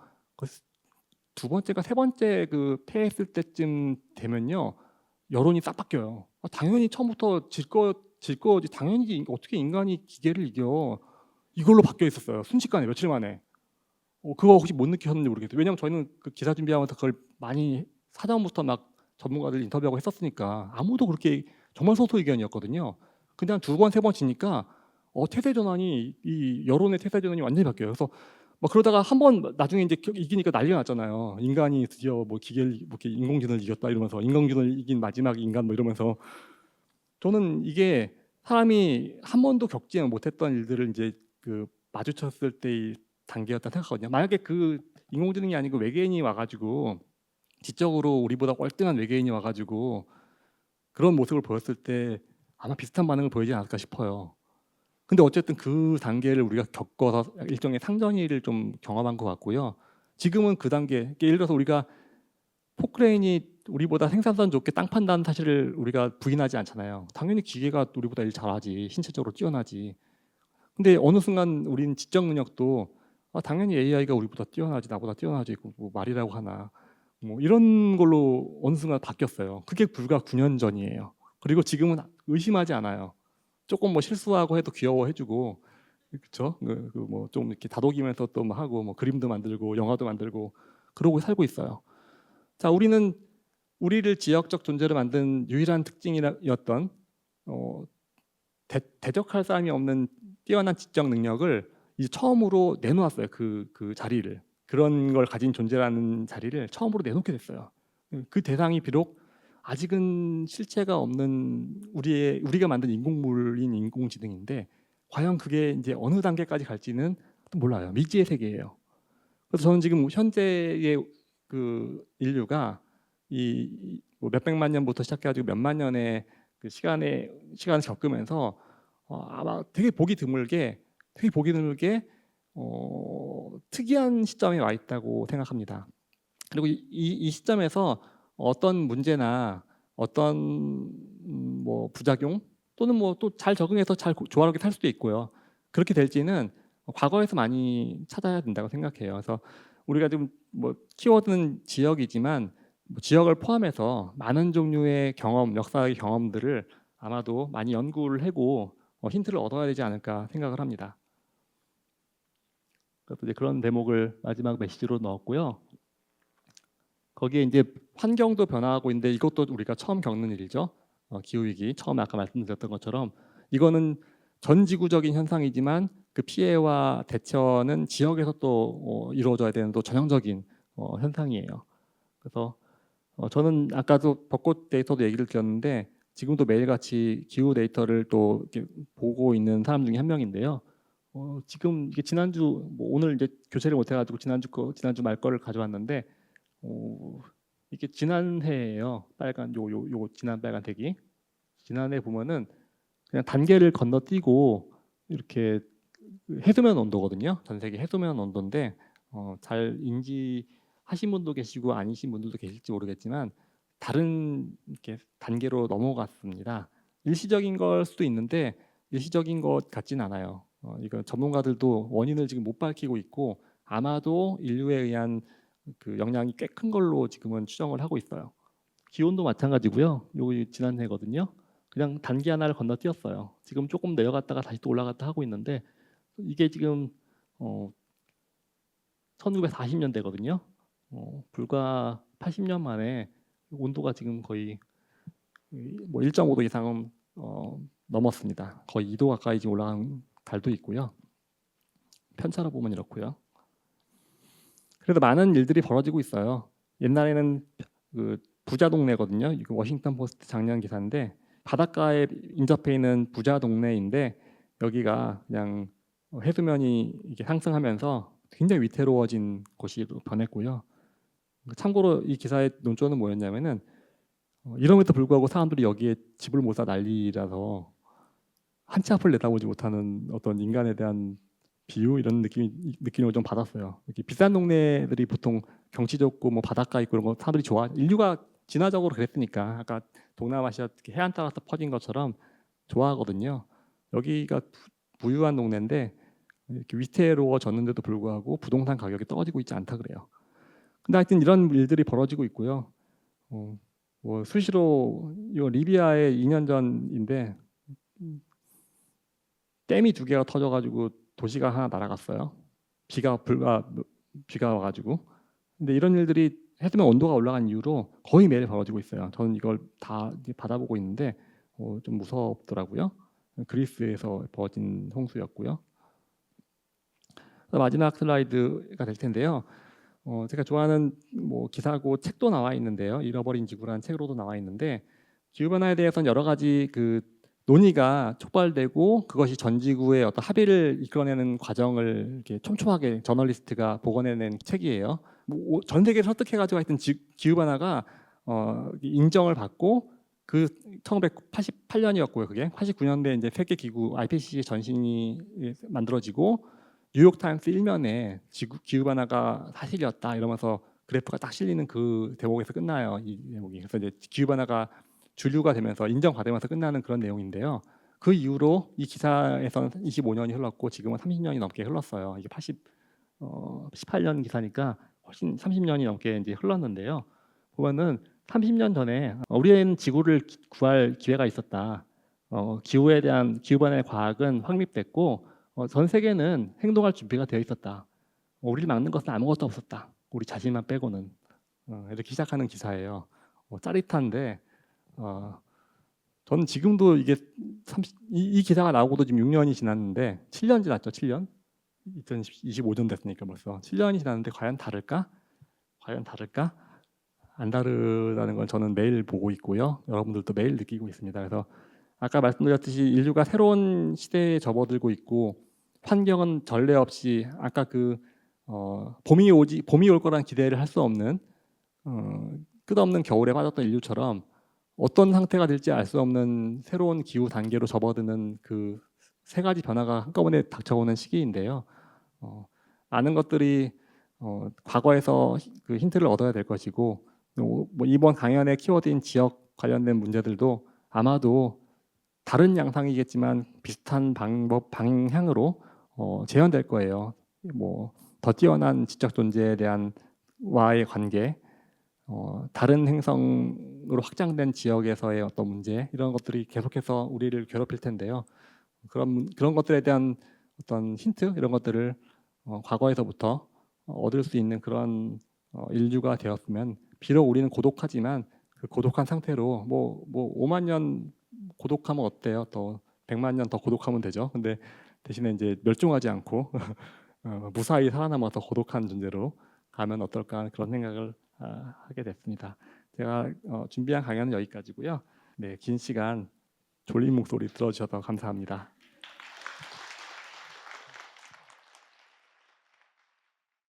두 번째가 세 번째 그 패했을 때쯤 되면요 여론이 싹 바뀌어요. 당연히 처음부터 질 거지. 당연히 어떻게 인간이 기계를 이겨. 이걸로 바뀌어 있었어요. 순식간에 며칠 만에. 그거 혹시 못 느끼셨는지 모르겠어요. 왜냐하면 저희는 그 기사 준비하면서 그걸 많이 사전부터 막 전문가들 인터뷰하고 했었으니까 아무도 그렇게 정말 소수 의견이었거든요. 그냥 두 번 세 번 지니까 태세 전환이 이 여론의 태세 전환이 완전히 바뀌어요. 그래서 뭐 그러다가 한 번 나중에 이제 이기니까 난리가 났잖아요. 인간이 드디어 뭐 기계를 뭐 이렇게 인공지능을 이겼다 이러면서 인공지능을 이긴 마지막 인간 뭐 이러면서 저는 이게 사람이 한 번도 겪지 못했던 일들을 이제 그 마주쳤을 때의 단계였다 생각하거든요. 만약에 그 인공지능이 아니고 외계인이 와가지고 지적으로 우리보다 꼴등한 외계인이 와가지고 그런 모습을 보였을 때 아마 비슷한 반응을 보이지 않을까 싶어요. 근데 어쨌든 그 단계를 우리가 겪어서 일종의 상전이를 좀 경험한 것 같고요. 지금은 그 단계, 예를 들어서 우리가 포크레인이 우리보다 생산성 좋게 땅 판다는 사실을 우리가 부인하지 않잖아요. 당연히 기계가 우리보다 일 잘하지, 신체적으로 뛰어나지. 근데 어느 순간 우리는 지적 능력도 당연히 AI가 우리보다 뛰어나지, 나보다 뛰어나지, 뭐 말이라고 하나, 뭐 이런 걸로 어느 순간 바뀌었어요. 그게 불과 9년 전이에요. 그리고 지금은 의심하지 않아요. 조금 뭐 실수하고 해도 귀여워해주고, 그렇죠? 뭐 좀 이렇게 다독이면서 또 뭐 하고, 뭐 그림도 만들고, 영화도 만들고, 그러고 살고 있어요. 자, 우리는 우리를 지역적 존재로 만든 유일한 특징이었던 대적할 사람이 없는 뛰어난 지적 능력을 이제 처음으로 내놓았어요. 그 자리를, 그런 걸 가진 존재라는 자리를 처음으로 내놓게 됐어요. 그 대상이 비록 아직은 실체가 없는 우리가 만든 인공물인 인공지능인데 과연 그게 이제 어느 단계까지 갈지는 몰라요. 미지의 세계예요. 그래서 저는 지금 현재의 그 인류가 이뭐 몇백만 년부터 시작해가지고 몇만 년의 그 시간을 겪으면서 아마 되게 보기 드물게 특이한 시점에 와 있다고 생각합니다. 그리고 이 시점에서 어떤 문제나 어떤 뭐 부작용 또는 뭐 또 잘 적응해서 잘 조화롭게 살 수도 있고요. 그렇게 될지는 과거에서 많이 찾아야 된다고 생각해요. 그래서 우리가 지금 뭐 키워드는 지역이지만 뭐 지역을 포함해서 많은 종류의 경험, 역사의 경험들을 아마도 많이 연구를 하고 힌트를 얻어야 되지 않을까 생각을 합니다. 그래서 이제 그런 대목을 마지막 메시지로 넣었고요. 거기에 이제 환경도 변화하고 있는데 이것도 우리가 처음 겪는 일이죠. 기후위기, 처음에 아까 말씀드렸던 것처럼 이거는 전 지구적인 현상이지만 그 피해와 대처는 지역에서 또 이루어져야 되는 또 전형적인 현상이에요. 그래서 저는 아까도 벚꽃 데이터도 얘기를 드렸는데 지금도 매일같이 기후 데이터를 또 이렇게 보고 있는 사람 중에 한 명인데요. 지금 이게 지난주 뭐 오늘 이제 교체를 못 해가지고 지난주 말 거를 가져왔는데 이게 지난해예요. 빨간 요 지난 빨간 색이 지난해 보면은 그냥 단계를 건너뛰고 이렇게 해수면 온도거든요. 전 세계 해수면 온도인데 잘 인지하신 분도 계시고 아니신 분들도 계실지 모르겠지만 다른 이렇게 단계로 넘어갔습니다. 일시적인 걸 수도 있는데 일시적인 것 같진 않아요. 이거 전문가들도 원인을 지금 못 밝히고 있고 아마도 인류에 의한 그 영향이 꽤 큰 걸로 지금은 추정을 하고 있어요. 기온도 마찬가지고요. 요거 지난해거든요. 그냥 단기 하나를 건너뛰었어요. 지금 조금 내려갔다가 다시 또 올라갔다 하고 있는데 이게 지금 1940년대거든요. 불과 80년 만에 온도가 지금 거의 뭐 1.5도 이상은 넘었습니다. 거의 2도 가까이 지금 올라간 달도 있고요. 편차로 보면 이렇고요. 그래도 많은 일들이 벌어지고 있어요. 옛날에는 그 부자 동네거든요. 이거 워싱턴 포스트 작년 기사인데 바닷가에 인접해 있는 부자 동네인데 여기가 그냥 해수면이 이게 상승하면서 굉장히 위태로워진 곳이 변했고요. 참고로 이 기사의 논조는 뭐였냐면은 이럼에도 불구하고 사람들이 여기에 집을 못 사 난리라서 한 치 앞을 내다보지 못하는 어떤 인간에 대한 비유 이런 느낌을 좀 받았어요. 이렇게 비싼 동네들이 보통 경치 좋고 뭐 바닷가 있고 이런 거 사람들이 좋아. 인류가 진화적으로 그랬으니까 아까 동남아시아 해안 따라서 퍼진 것처럼 좋아하거든요. 여기가 부유한 동네인데 이렇게 위태로워졌는데도 불구하고 부동산 가격이 떨어지고 있지 않다 그래요. 근데 하여튼 이런 일들이 벌어지고 있고요. 뭐 수시로 이 리비아의 2년 전인데 댐이 2개가 터져가지고 도시가 하나 날아갔어요. 비가 와가지고. 근데 이런 일들이 해수면 온도가 올라간 이후로 거의 매일 벌어지고 있어요. 저는 이걸 다 받아보고 있는데 좀 무섭더라고요. 그리스에서 벌어진 홍수였고요. 마지막 슬라이드가 될 텐데요. 제가 좋아하는 뭐 기사고 책도 나와 있는데요. 잃어버린 지구라는 책으로도 나와 있는데 기후 변화에 대해서는 여러 가지 그 논의가 촉발되고 그것이 전 지구의 어떤 합의를 이끌어내는 과정을 이렇게 촘촘하게 저널리스트가 복원해낸 책이에요. 뭐전 세계를 설득해가지고 하여튼 기후 변화가 인정을 받고 그 1988년이었고요. 그게 89년대 이제 세계 기구 IPCC 전신이 만들어지고 뉴욕타임스 1면에 기후 변화가 사실이었다 이러면서 그래프가 딱 실리는 그 대목에서 끝나요. 이 대목이. 그래서 이제 기후 변화가 주류가 되면서 인정받으면서 끝나는 그런 내용인데요. 그 이후로 이 기사에서는 25년이 흘렀고 지금은 30년이 넘게 흘렀어요. 이게 18년 기사니까 훨씬 30년이 넘게 이제 흘렀는데요. 보면은 30년 전에 우리는 지구를 구할 기회가 있었다. 기후 변화의 과학은 확립됐고 전 세계는 행동할 준비가 되어 있었다. 우리를 막는 것은 아무것도 없었다. 우리 자신만 빼고는 이렇게 시작하는 기사예요. 짜릿한데 저는 지금도 이게 이 기사가 나오고도 지금 6년이 지났는데 7년 지났죠. 7년. 2025년 됐으니까 벌써 7년이 지났는데 과연 다를까? 과연 다를까? 안 다르다는 걸 저는 매일 보고 있고요. 여러분들도 매일 느끼고 있습니다. 그래서 아까 말씀드렸듯이 인류가 새로운 시대에 접어들고 있고 환경은 전례 없이 아까 봄이 올 거란 기대를 할 수 없는 끝없는 겨울에 빠졌던 인류처럼 어떤 상태가 될지 알 수 없는 새로운 기후 단계로 접어드는 그 세 가지 변화가 한꺼번에 닥쳐오는 시기인데요. 많은 것들이 과거에서 그 힌트를 얻어야 될 것이고 뭐 이번 강연의 키워드인 지역 관련된 문제들도 아마도 다른 양상이겠지만 비슷한 방향으로 재현될 거예요. 뭐 더 뛰어난 지적 존재에 대한 와의 관계, 다른 행성으로 확장된 지역에서의 어떤 문제 이런 것들이 계속해서 우리를 괴롭힐 텐데요. 그런 것들에 대한 어떤 힌트 이런 것들을 과거에서부터 얻을 수 있는 그런 인류가 되었으면 비록 우리는 고독하지만 그 고독한 상태로 뭐 5만 년 고독하면 어때요? 더 100만 년 더 고독하면 되죠. 근데 대신에 이제 멸종하지 않고 무사히 살아남아서 고독한 존재로 가면 어떨까 그런 생각을 하게 됐습니다. 제가 준비한 강연은 여기까지고요. 네, 긴 시간 졸린 목소리 들어주셔서 감사합니다.